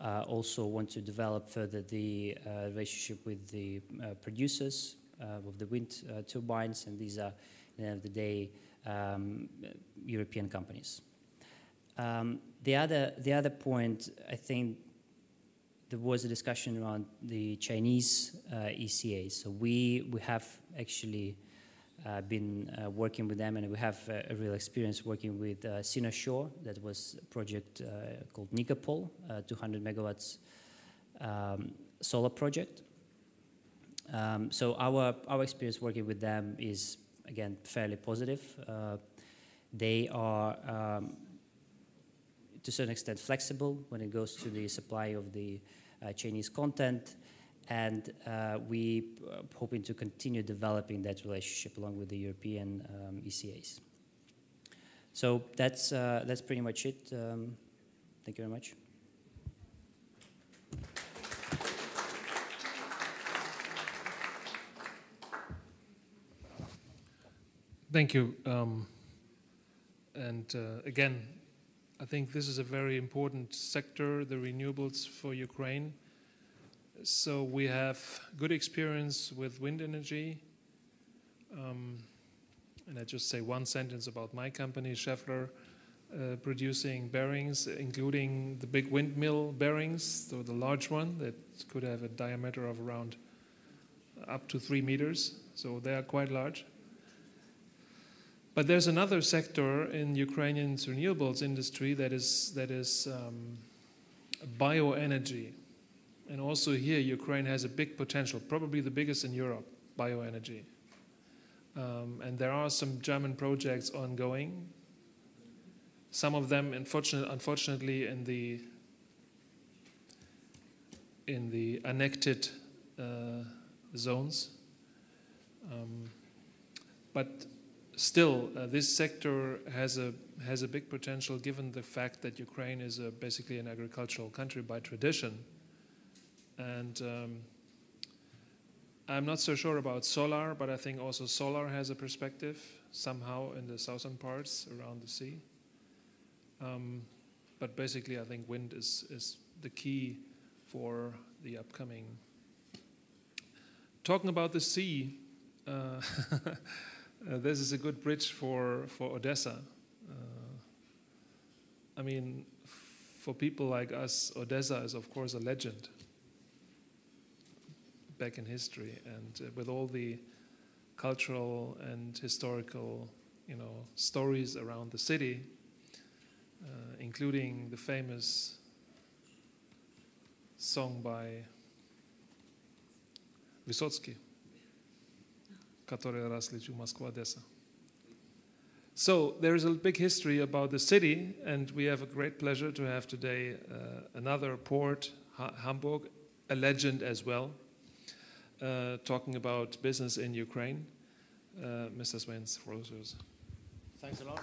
also want to develop further the relationship with the producers of the wind turbines, and these are, at the end of the day, European companies. The other point, I think, there was a discussion around the Chinese ECAs. So we have actually been working with them, and we have a real experience working with Sinosure. That was a project called Nikopol, 200 megawatts solar project. So our experience working with them is, again, fairly positive. They are, to a certain extent, flexible when it goes to the supply of the Chinese content. And we are hoping to continue developing that relationship along with the European ECAs. So that's pretty much it. Thank you very much. Thank you. Again, I think this is a very important sector, the renewables for Ukraine. So we have good experience with wind energy. And I just say one sentence about my company, Schaeffler, producing bearings, including the big windmill bearings, so the large one that could have a diameter of around up to 3 meters. So they are quite large. But there's another sector in Ukrainian renewables industry that is bioenergy. And also here, Ukraine has a big potential, probably the biggest in Europe, bioenergy. And there are some German projects ongoing. Some of them, unfortunately, in the annexed zones. But still, this sector has a big potential, given the fact that Ukraine is basically an agricultural country by tradition. And I'm not so sure about solar, but I think also solar has a perspective somehow in the southern parts around the sea. But basically, I think wind is the key for the upcoming. Talking about the sea, this is a good bridge for Odessa. I mean, for people like us, Odessa is of course a legend back in history, and with all the cultural and historical, stories around the city, including the famous song by Vysotsky, "Который раз лечу Москва-Одесса." So there is a big history about the city, and we have a great pleasure to have today another port, Hamburg, a legend as well, talking about business in Ukraine. Mr. Svens, the floor is yours. Thanks a lot.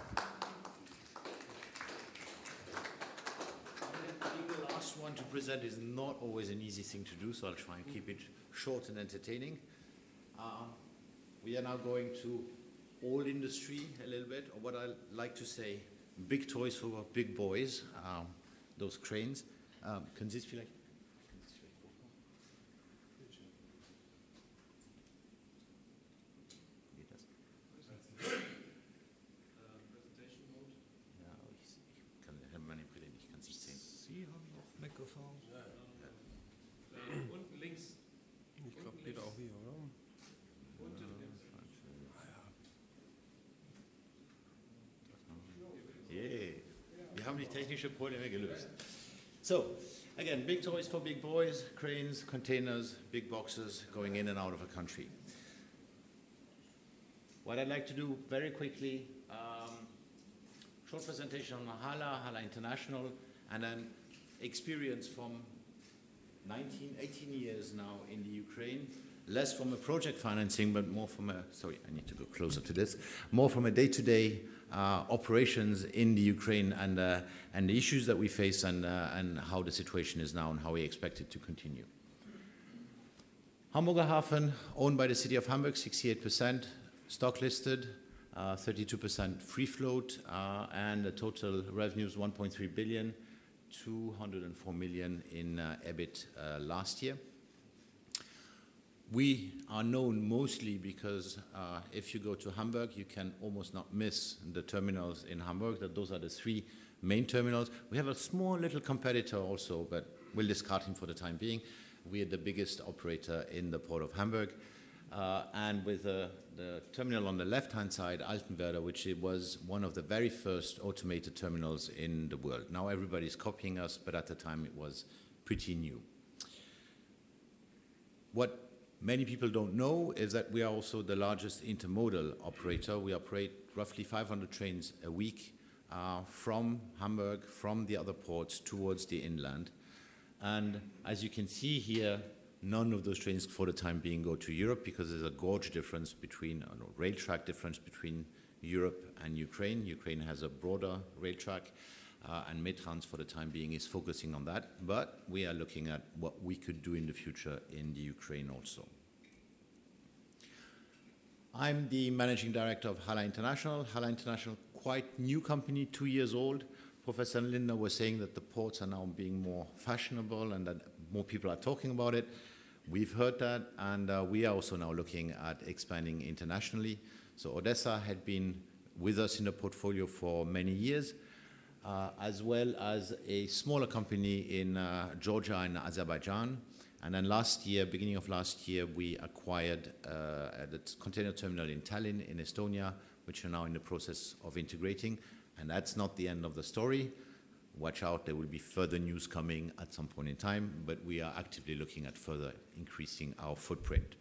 Being the last one to present is not always an easy thing to do, so I'll try and keep it short and entertaining. We are now going to old industry a little bit, or what I like to say, big toys for big boys, those cranes. Können Sie es vielleicht? Unten links. Ich glaube, geht auch hier, oder? Yeah. Wir haben die technische Probleme gelöst. So, again, big toys for big boys, cranes, containers, big boxes going in and out of a country. What I'd like to do very quickly, short presentation on Hala International, and then experience from 18 years now in the Ukraine, less from a project financing, but more from a, sorry, I need to go closer to this, more from a day-to-day operations in the Ukraine and the issues that we face and how the situation is now and how we expect it to continue. Hamburger Hafen, owned by the city of Hamburg, 68%, stock listed, 32% free float, and the total revenues 1.3 billion, 204 million in EBIT last year. We are known mostly because if you go to Hamburg, you can almost not miss the terminals in Hamburg. Those are the three main terminals. We have a small little competitor also, but we'll discard him for the time being. We are the biggest operator in the port of Hamburg. And with the terminal on the left-hand side, Altenwerder, which was one of the very first automated terminals in the world. Now everybody's copying us, but at the time it was pretty new. What many people don't know is that we are also the largest intermodal operator. We operate roughly 500 trains a week from Hamburg, from the other ports towards the inland. And as you can see here, none of those trains for the time being go to Europe because there's a gauge difference between, rail track difference between Europe and Ukraine. Ukraine has a broader rail track, and Metrans for the time being is focusing on that. But we are looking at what we could do in the future in the Ukraine also. I'm the managing director of Hala International. Hala International, quite new company, 2 years old. Professor Lindner was saying that the ports are now being more fashionable and that more people are talking about it. We've heard that, and we are also now looking at expanding internationally. So Odessa had been with us in the portfolio for many years, as well as a smaller company in Georgia and Azerbaijan. And then last year, beginning of last year, we acquired the container terminal in Tallinn in Estonia, which are now in the process of integrating. And that's not the end of the story. Watch out, there will be further news coming at some point in time, but we are actively looking at further increasing our footprint.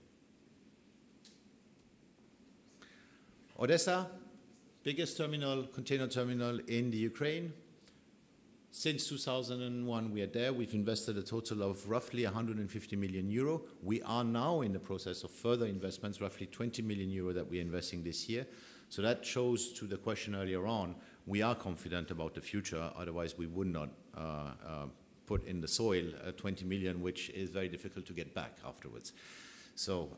Odessa, biggest terminal, container terminal in the Ukraine. Since 2001, we are there. We've invested a total of roughly 150 million euro. We are now in the process of further investments, roughly 20 million euro that we're investing this year. So that shows to the question earlier on, we are confident about the future, otherwise we would not put in the soil 20 million, which is very difficult to get back afterwards. So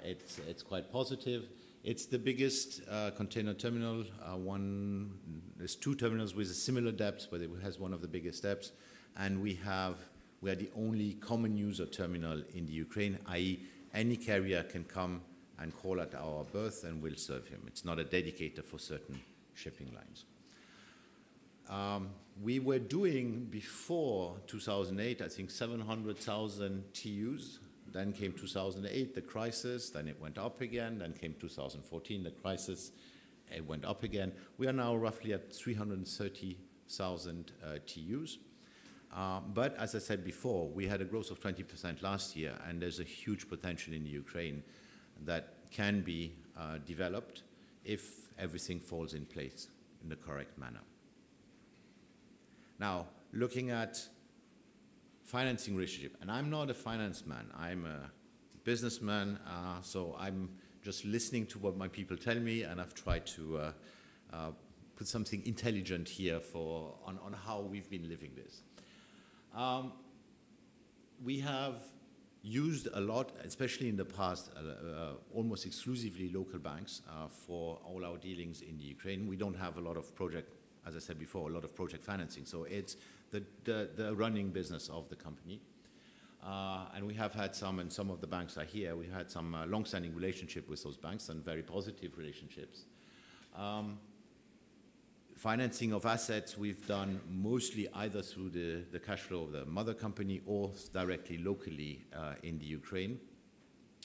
it's quite positive. It's the biggest container terminal. There's two terminals with a similar depth, but it has one of the biggest depths. And we are the only common user terminal in the Ukraine, i.e. any carrier can come, and call at our berth and we'll serve him. It's not a dedicator for certain shipping lines. We were doing before 2008, I think 700,000 TEUs. Then came 2008, the crisis, then it went up again, then came 2014, the crisis, it went up again. We are now roughly at 330,000 TEUs. But as I said before, we had a growth of 20% last year, and there's a huge potential in the Ukraine that can be developed if everything falls in place in the correct manner. Now, looking at financing relationship, and I'm not a finance man, I'm a businessman, so I'm just listening to what my people tell me, and I've tried to put something intelligent here on how we've been living this. We have used a lot, especially in the past, almost exclusively local banks for all our dealings in the Ukraine. We don't have a lot of project, as I said before, a lot of project financing. So it's the running business of the company. And we have had some, and some of the banks are here, we had some long-standing relationship with those banks and very positive relationships. Financing of assets we've done mostly either through the cash flow of the mother company or directly locally in the Ukraine.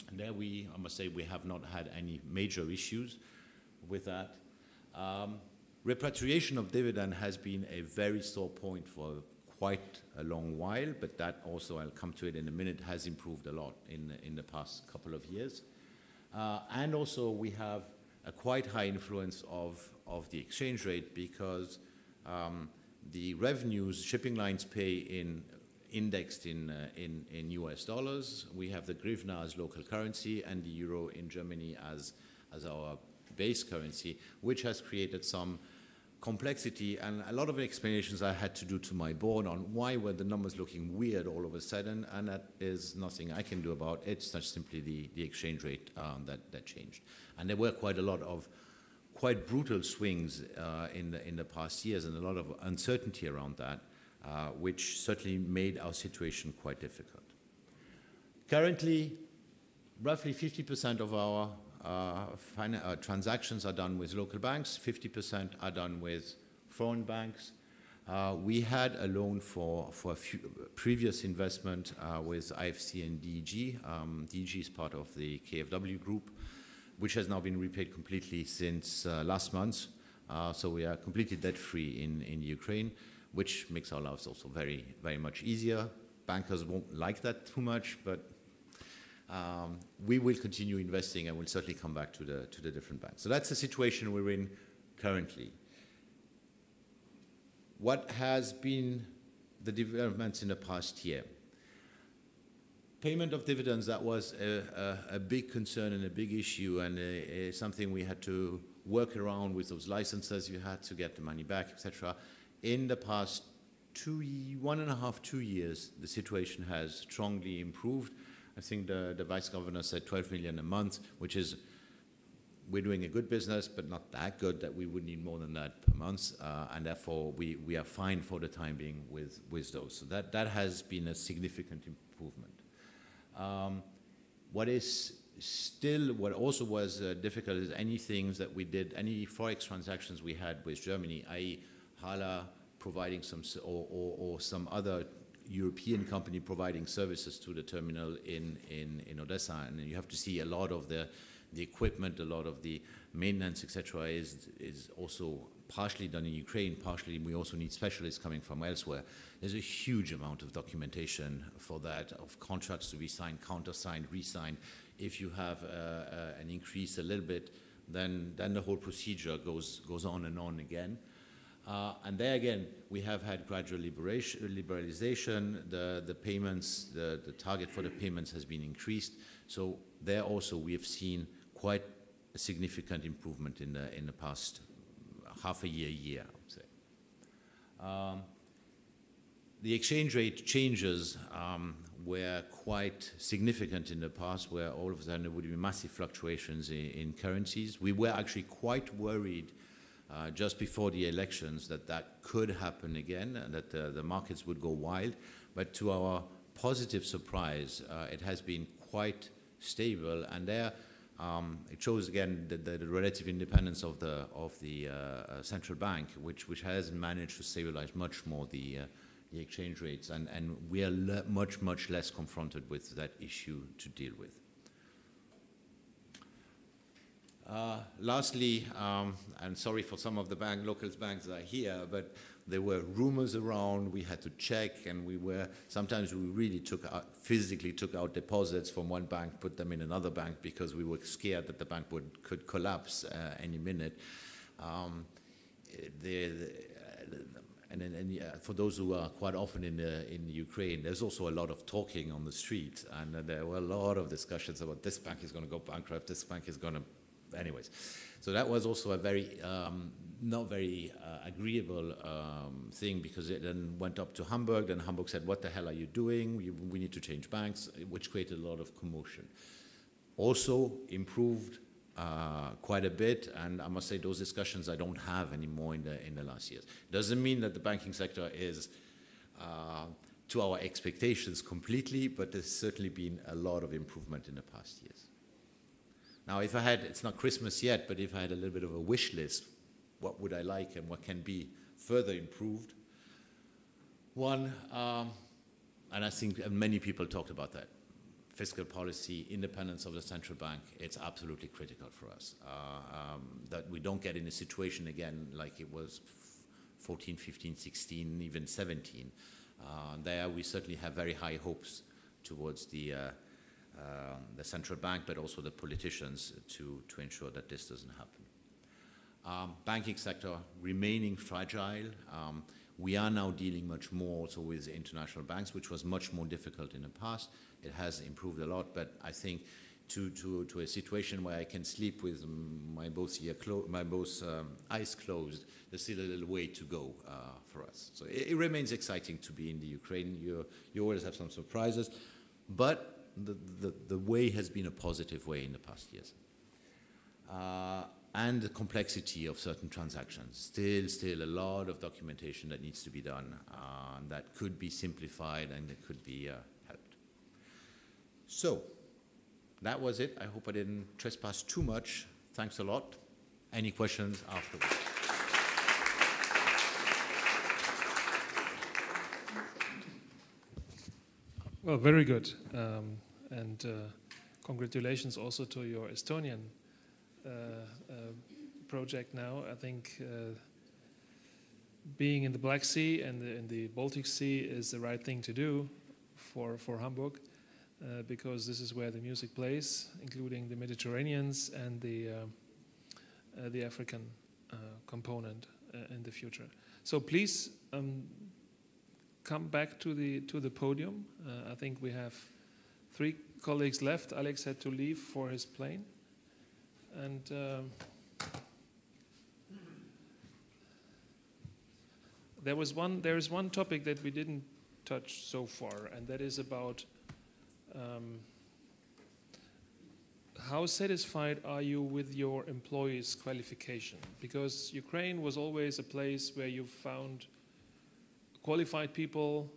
And there I must say, we have not had any major issues with that. Repatriation of dividend has been a very sore point for quite a long while, but that also, I'll come to it in a minute, has improved a lot in the past couple of years. And also we have a quite high influence of the exchange rate because the revenues shipping lines pay indexed in US dollars. We have the hryvnia as local currency and the euro in Germany as our base currency, which has created some complexity and a lot of explanations I had to do to my board on why were the numbers looking weird all of a sudden, and that is nothing I can do about it. It's just simply the exchange rate that changed. And there were quite a lot of quite brutal swings in the past years and a lot of uncertainty around that, which certainly made our situation quite difficult. Currently, roughly 50% of our transactions are done with local banks, 50% are done with foreign banks. We had a loan for a previous investment with IFC and DEG. DEG is part of the KfW group, which has now been repaid completely since last month. So we are completely debt-free in Ukraine, which makes our lives also very, very much easier. Bankers won't like that too much, but we will continue investing and we'll certainly come back to the different banks. So that's the situation we're in currently. What has been the developments in the past year? Payment of dividends, that was a big concern and a big issue and something we had to work around with those licenses. You had to get the money back, etc. In the past 1.5 to 2 years, the situation has strongly improved. I think the vice governor said 12 million a month, which is, we're doing a good business, but not that good that we would need more than that per month. And therefore, we are fine for the time being with those. So that has been a significant improvement. What also was difficult is any things that we did, any Forex transactions we had with Germany, i.e. HHLA providing some, or some other European company providing services to the terminal in Odessa, and you have to see a lot of the equipment, a lot of the maintenance, etc., is also partially done in Ukraine, partially we also need specialists coming from elsewhere. There's a huge amount of documentation for that, of contracts to be signed, countersigned, re-signed. If you have an increase a little bit, then the whole procedure goes on and on again. And there again, we have had gradual liberalization. The payments, the target for the payments has been increased. So there also we have seen quite a significant improvement in the past half a year, I would say. The exchange rate changes were quite significant in the past, where all of a sudden there would be massive fluctuations in currencies. We were actually quite worried just before the elections that could happen again, and that the markets would go wild. But to our positive surprise, it has been quite stable. And there, It shows again the relative independence of the central bank, which has managed to stabilize much more the exchange rates, and we are much less confronted with that issue to deal with. Lastly, and sorry for some of the local banks that are here, but there were rumors around. We had to check, and sometimes we really physically took out deposits from one bank, put them in another bank, because we were scared that the bank could collapse any minute. For those who are quite often in Ukraine, there's also a lot of talking on the street, and there were a lot of discussions about this bank is going to go bankrupt, this bank is going to. Anyways, so that was also a very not very agreeable thing, because it then went up to Hamburg. Then Hamburg said, "What the hell are you doing? We need to change banks," which created a lot of commotion. Also improved quite a bit, and I must say those discussions I don't have anymore in the last years. Doesn't mean that the banking sector is to our expectations completely, but there's certainly been a lot of improvement in the past years. Now, if I had, it's not Christmas yet, but if I had a little bit of a wish list, what would I like and what can be further improved? One, and I think many people talked about that, fiscal policy, independence of the central bank, it's absolutely critical for us. That we don't get in a situation again like it was 14, 15, 16, even 17. There we certainly have very high hopes towards the central bank, but also the politicians to ensure that this doesn't happen. Banking sector remaining fragile. We are now dealing much more also with international banks, which was much more difficult in the past. It has improved a lot, but I think to a situation where I can sleep with my both eyes closed, there's still a little way to go for us. So it remains exciting to be in the Ukraine. You always have some surprises, but the way has been a positive way in the past years. And the complexity of certain transactions. Still a lot of documentation that needs to be done, that could be simplified and that could be helped. So, that was it. I hope I didn't trespass too much. Thanks a lot. Any questions afterwards? Well, very good. And congratulations also to your Estonian project now. I think being in the Black Sea and in the Baltic Sea is the right thing to do for Hamburg, because this is where the music plays, including the Mediterraneans and the African component in the future. So please come back to the podium. I think we have 3 colleagues left. Alex had to leave for his plane. And there is one topic that we didn't touch so far, and that is about how satisfied are you with your employees' qualification? Because Ukraine was always a place where you found qualified people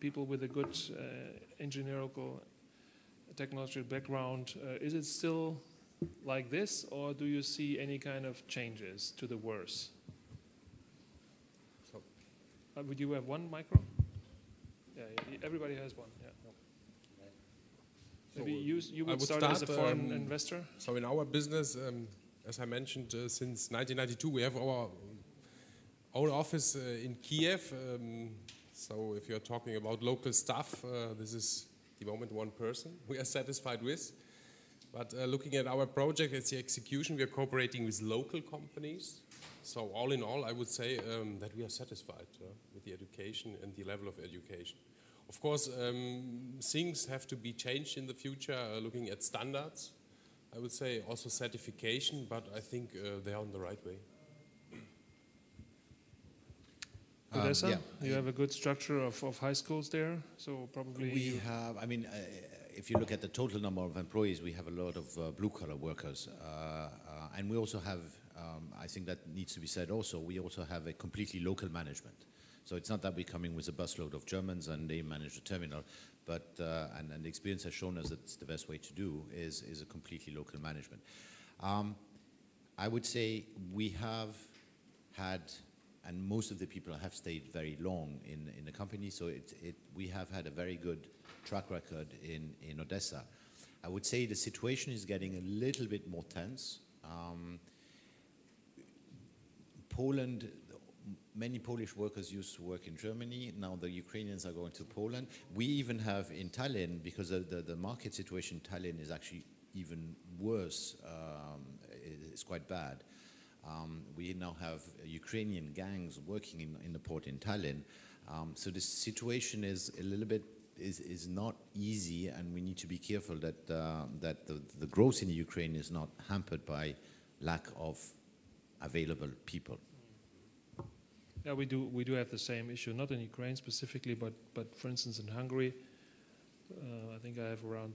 with a good engineering, technological background. Is it still like this, or do you see any kind of changes to the worse? Would you have one micro? Yeah, everybody has one. Yeah. Maybe you would start as a foreign investor. So in our business, as I mentioned, since 1992, we have our own office in Kiev. So if you're talking about local staff, this is the moment one person we are satisfied with. But looking at our project, it's the execution. We are cooperating with local companies. So all in all, I would say that we are satisfied with the education and the level of education. Of course, things have to be changed in the future, looking at standards. I would say also certification, but I think they are on the right way. Odessa, yeah. You have a good structure of high schools there, so probably... We have, I mean, if you look at the total number of employees, we have a lot of blue-collar workers. And we also have, I think that needs to be said also, we also have a completely local management. So it's not that we come in with a busload of Germans and they manage the terminal, but and the experience has shown us that it's the best way to do is a completely local management. I would say we have had, and most of the people have stayed very long in the company, so we have had a very good track record in Odessa. I would say the situation is getting a little bit more tense. Poland, many Polish workers used to work in Germany. Now the Ukrainians are going to Poland. We even have in Tallinn, because the market situation in Tallinn is actually even worse, it's quite bad. We now have Ukrainian gangs working in the port in Tallinn. So the situation is a little bit, is not easy, and we need to be careful that, that the growth in the Ukraine is not hampered by lack of available people. Yeah, we do have the same issue, not in Ukraine specifically, but for instance in Hungary, I think I have around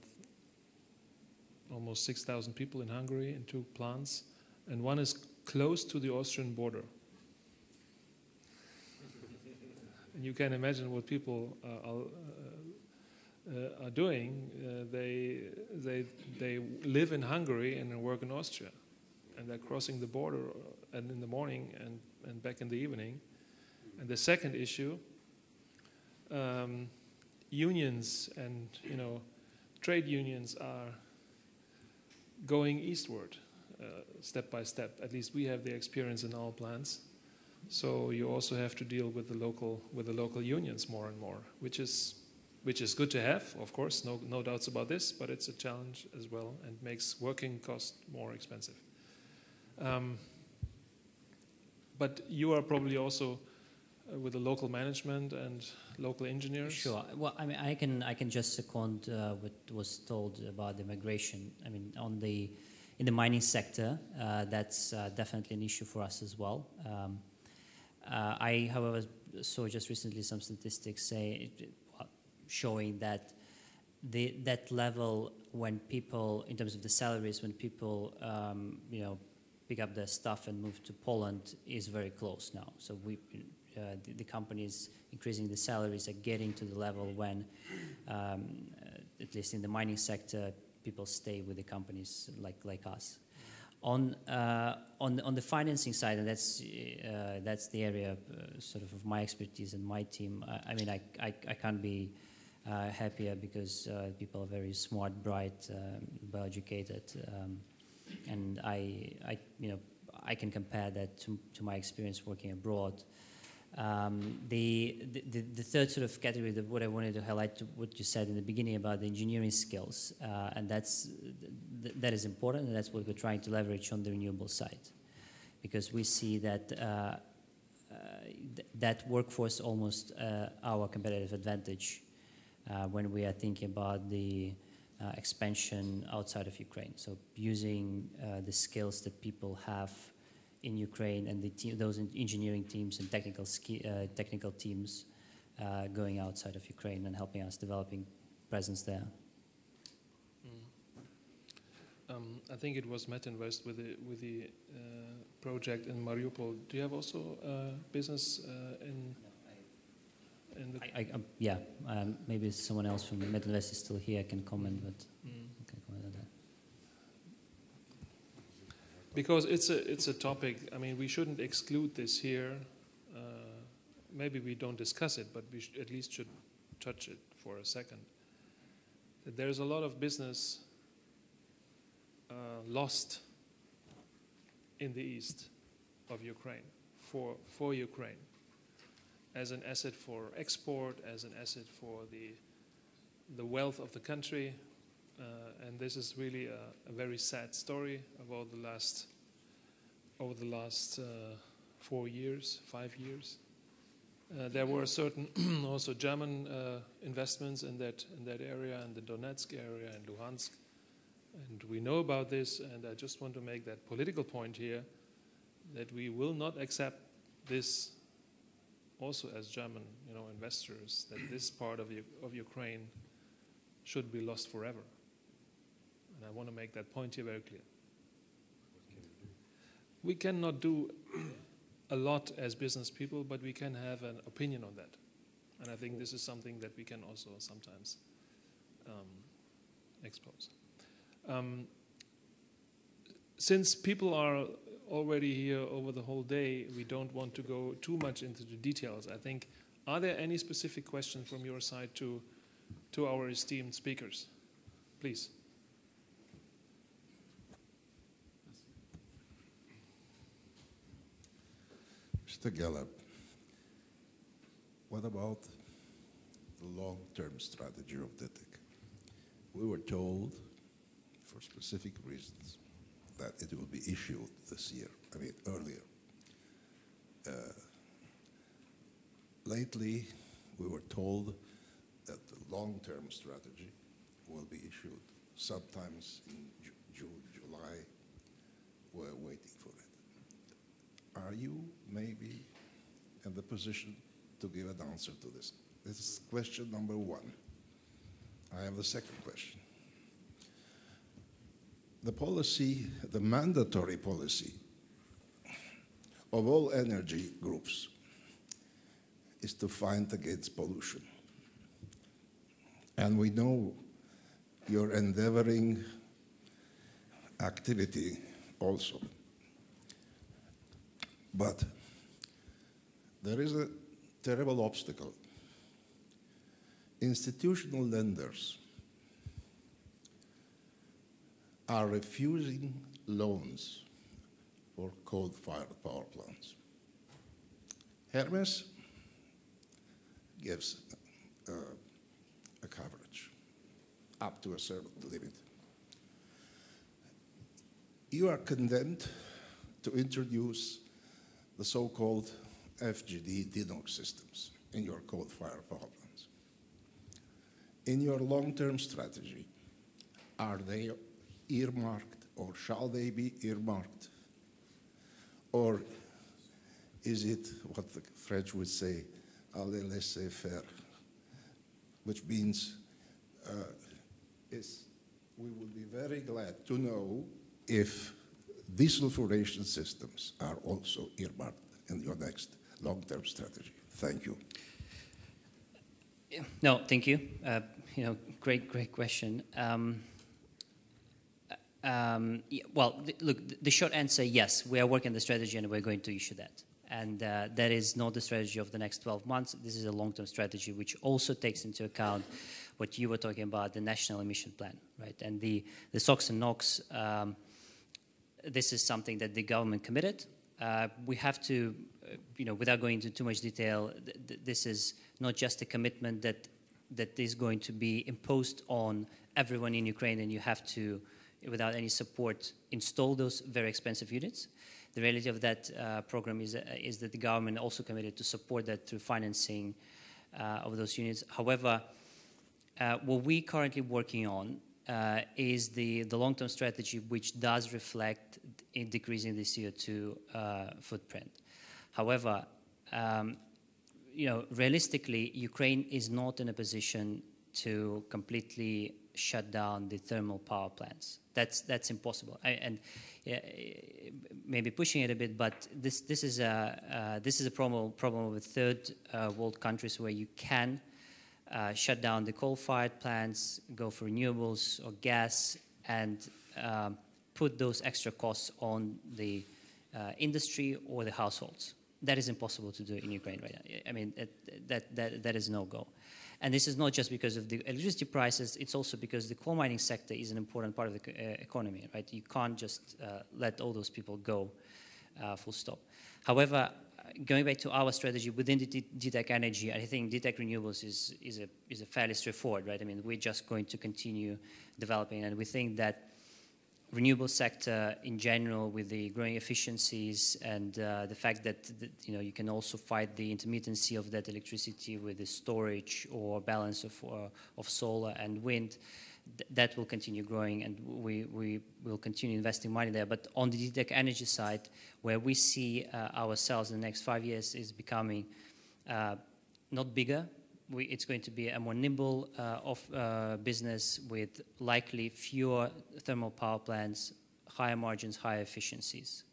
almost 6,000 people in Hungary in 2 plants, and one is close to the Austrian border. And you can imagine what people are doing. They live in Hungary and work in Austria, and they're crossing the border and in the morning and back in the evening. And the second issue, unions and trade unions are going eastward step by step. At least we have the experience in our plants. So you also have to deal with the local unions more and more, which is good to have, of course, no doubts about this, but it's a challenge as well and makes working cost more expensive. But you are probably also with the local management and local engineers. Sure. Well, I mean, I can just second what was told about the migration. I mean, in the mining sector, that's definitely an issue for us as well. I, however, saw just recently some statistics showing that that level, when people, in terms of the salaries, when people pick up their stuff and move to Poland, is very close now. So the companies increasing the salaries are getting to the level when, at least in the mining sector, people stay with the companies like us. On the financing side, and that's the area sort of my expertise and my team. I mean, I can't be happier because people are very smart, bright, well educated, and I can compare that to my experience working abroad. The third sort of category, what I wanted to highlight, to what you said in the beginning about the engineering skills, and that is important, and that's what we're trying to leverage on the renewable side, because we see that that workforce almost our competitive advantage when we are thinking about the expansion outside of Ukraine. So using the skills that people have in Ukraine and those engineering teams and technical teams going outside of Ukraine and helping us developing presence there. I think it was Metinvest with the project in Mariupol. Do you have also business in the? Yeah, maybe someone else from Metinvest is still here can comment, but I can comment on that. Because it's a topic. I mean, we shouldn't exclude this here. Maybe we don't discuss it, but we at least should touch it for a second. That there's a lot of business lost in the east of Ukraine for Ukraine as an asset for export, as an asset for the wealth of the country. And this is really a very sad story about over the last 4 years, 5 years. There were certain also German investments in that area, in the Donetsk area and Luhansk, and we know about this. And I just want to make that political point here, that we will not accept this also as German, investors, that this part of Ukraine should be lost forever. And I want to make that point here very clear. We cannot do a lot as business people, but we can have an opinion on that. And I think this is something that we can also sometimes expose. Since people are already here over the whole day, we don't want to go too much into the details. I think, are there any specific questions from your side to our esteemed speakers? Please. Mr. Geller, what about the long-term strategy of DTEC? We were told, for specific reasons, that it will be issued this year, earlier. Lately, we were told that the long-term strategy will be issued sometimes in June, July. We're waiting for it. Are you maybe in the position to give an answer to this? This is question number one. I have the second question. The policy, the mandatory policy of all energy groups is to fight against pollution. And we know your endeavoring activity also. But there is a terrible obstacle. Institutional lenders are refusing loans for coal-fired power plants. Hermes gives a coverage up to a certain limit. You are condemned to introduce the so-called FGD DNOC systems in your coal-fired power plants. In your long-term strategy, are they earmarked, or shall they be earmarked? Or is it what the French would say, allez laisser faire, which means we would be very glad to know if desulfuration systems are also earmarked in your next long-term strategy. Thank you. No, thank you. Great question. Well, look, the short answer, yes, we are working on the strategy and we're going to issue that. And that is not the strategy of the next 12 months. This is a long-term strategy which also takes into account what you were talking about, the national emission plan, right? And the SOx and NOx, this is something that the government committed. We have to, without going into too much detail, this is not just a commitment that is going to be imposed on everyone in Ukraine, and you have to, without any support, install those very expensive units. The reality of that program is that the government also committed to support that through financing of those units. However, what we're currently working on is the long-term strategy, which does reflect in decreasing the CO2 footprint. However, realistically, Ukraine is not in a position to completely shut down the thermal power plants. That's impossible. Maybe pushing it a bit, but this is a problem with third world countries where you can shut down the coal-fired plants, go for renewables or gas, and put those extra costs on the industry or the households. That is impossible to do in Ukraine right now. I mean, that is no-go. And this is not just because of the electricity prices, it's also because the coal mining sector is an important part of the economy, right? You can't just let all those people go full stop. However, going back to our strategy within the DTEC Energy, I think DTEC Renewables is a fairly straightforward, right? I mean, we're just going to continue developing, and we think that renewable sector in general, with the growing efficiencies and the fact that you can also fight the intermittency of that electricity with the storage or balance of solar and wind, that will continue growing, and we will continue investing money there. But on the DTEC Energy side, where we see ourselves in the next 5 years is becoming not bigger. It's going to be a more nimble business with likely fewer thermal power plants, higher margins, higher efficiencies.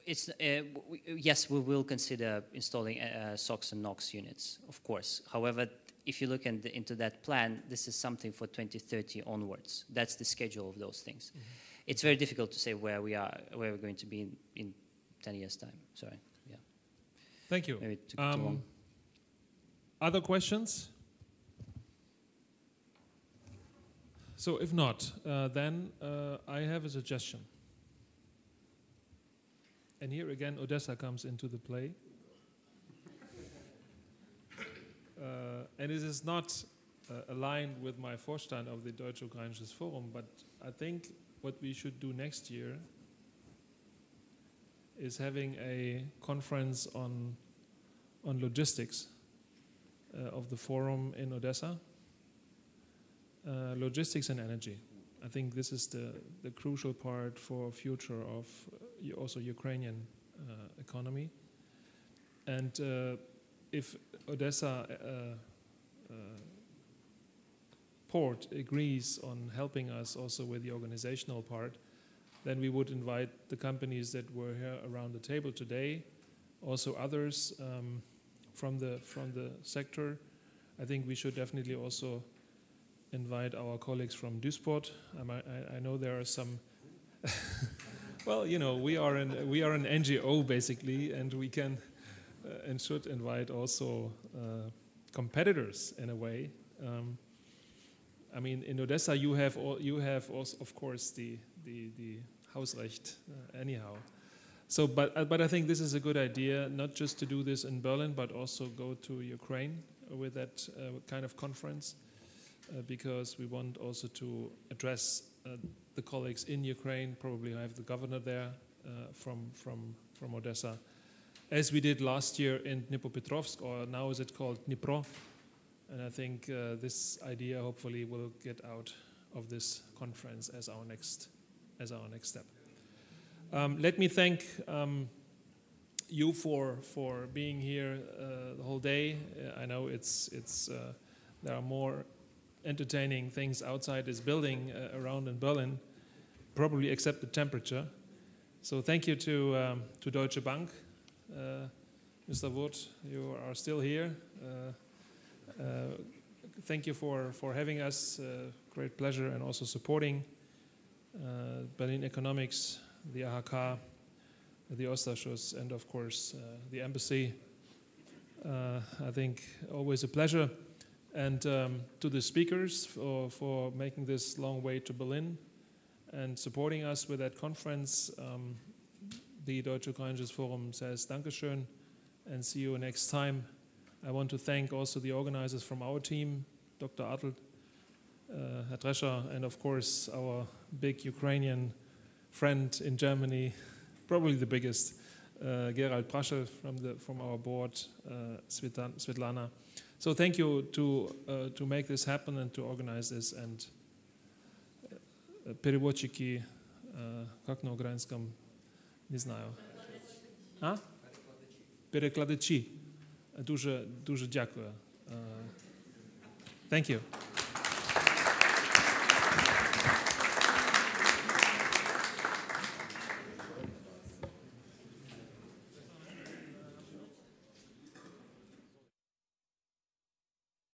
Yes, we will consider installing SOx and NOx units, of course. However, if you look into that plan, this is something for 2030 onwards. That's the schedule of those things. Mm-hmm. It's very difficult to say where we're going to be in 10 years' time. Sorry. Yeah. Thank you. Maybe too long. Other questions? So if not, then I have a suggestion. And here again, Odessa comes into the play. And it is not aligned with my Vorstand of the Deutsch-Ukrainisches Forum, but I think what we should do next year is having a conference on logistics of the forum in Odessa. Logistics and energy. I think this is the crucial part for future of also Ukrainian economy. And if Odessa port agrees on helping us also with the organizational part, then we would invite the companies that were here around the table today, also others from the sector. I think we should definitely also invite our colleagues from Duisport. I know there are some. Well, you know, we are an NGO basically, and we can and should invite also competitors in a way. I mean, in Odessa you have also, of course, the Hausrecht anyhow. So, but I think this is a good idea, not just to do this in Berlin, but also go to Ukraine with that kind of conference. Because we want also to address the colleagues in Ukraine, probably have the governor there from Odessa, as we did last year in Dnipropetrovsk, or now is it called Dnipro. And I think this idea hopefully will get out of this conference as our next step. Let me thank you for being here the whole day. I know it's there are more entertaining things outside this building around in Berlin, probably except the temperature. So thank you to Deutsche Bank. Mr. Wood, you are still here. Thank you for having us. Great pleasure, and also supporting Berlin Economics, the AHK, the Ostausschuss, and of course the embassy. I think always a pleasure. And to the speakers for making this long way to Berlin and supporting us with that conference. The Deutsch-Ukrainisches Forum says Dankeschön and see you next time. I want to thank also the organizers from our team, Dr. Adelt, Herr Drescher, and of course our big Ukrainian friend in Germany, probably the biggest, Gerald Praschel from our board, Svetlana. So thank you to make this happen and to organize this. And переводчики, как на украинском, не знаю. Перекладачі. Дуже дякую. Thank you.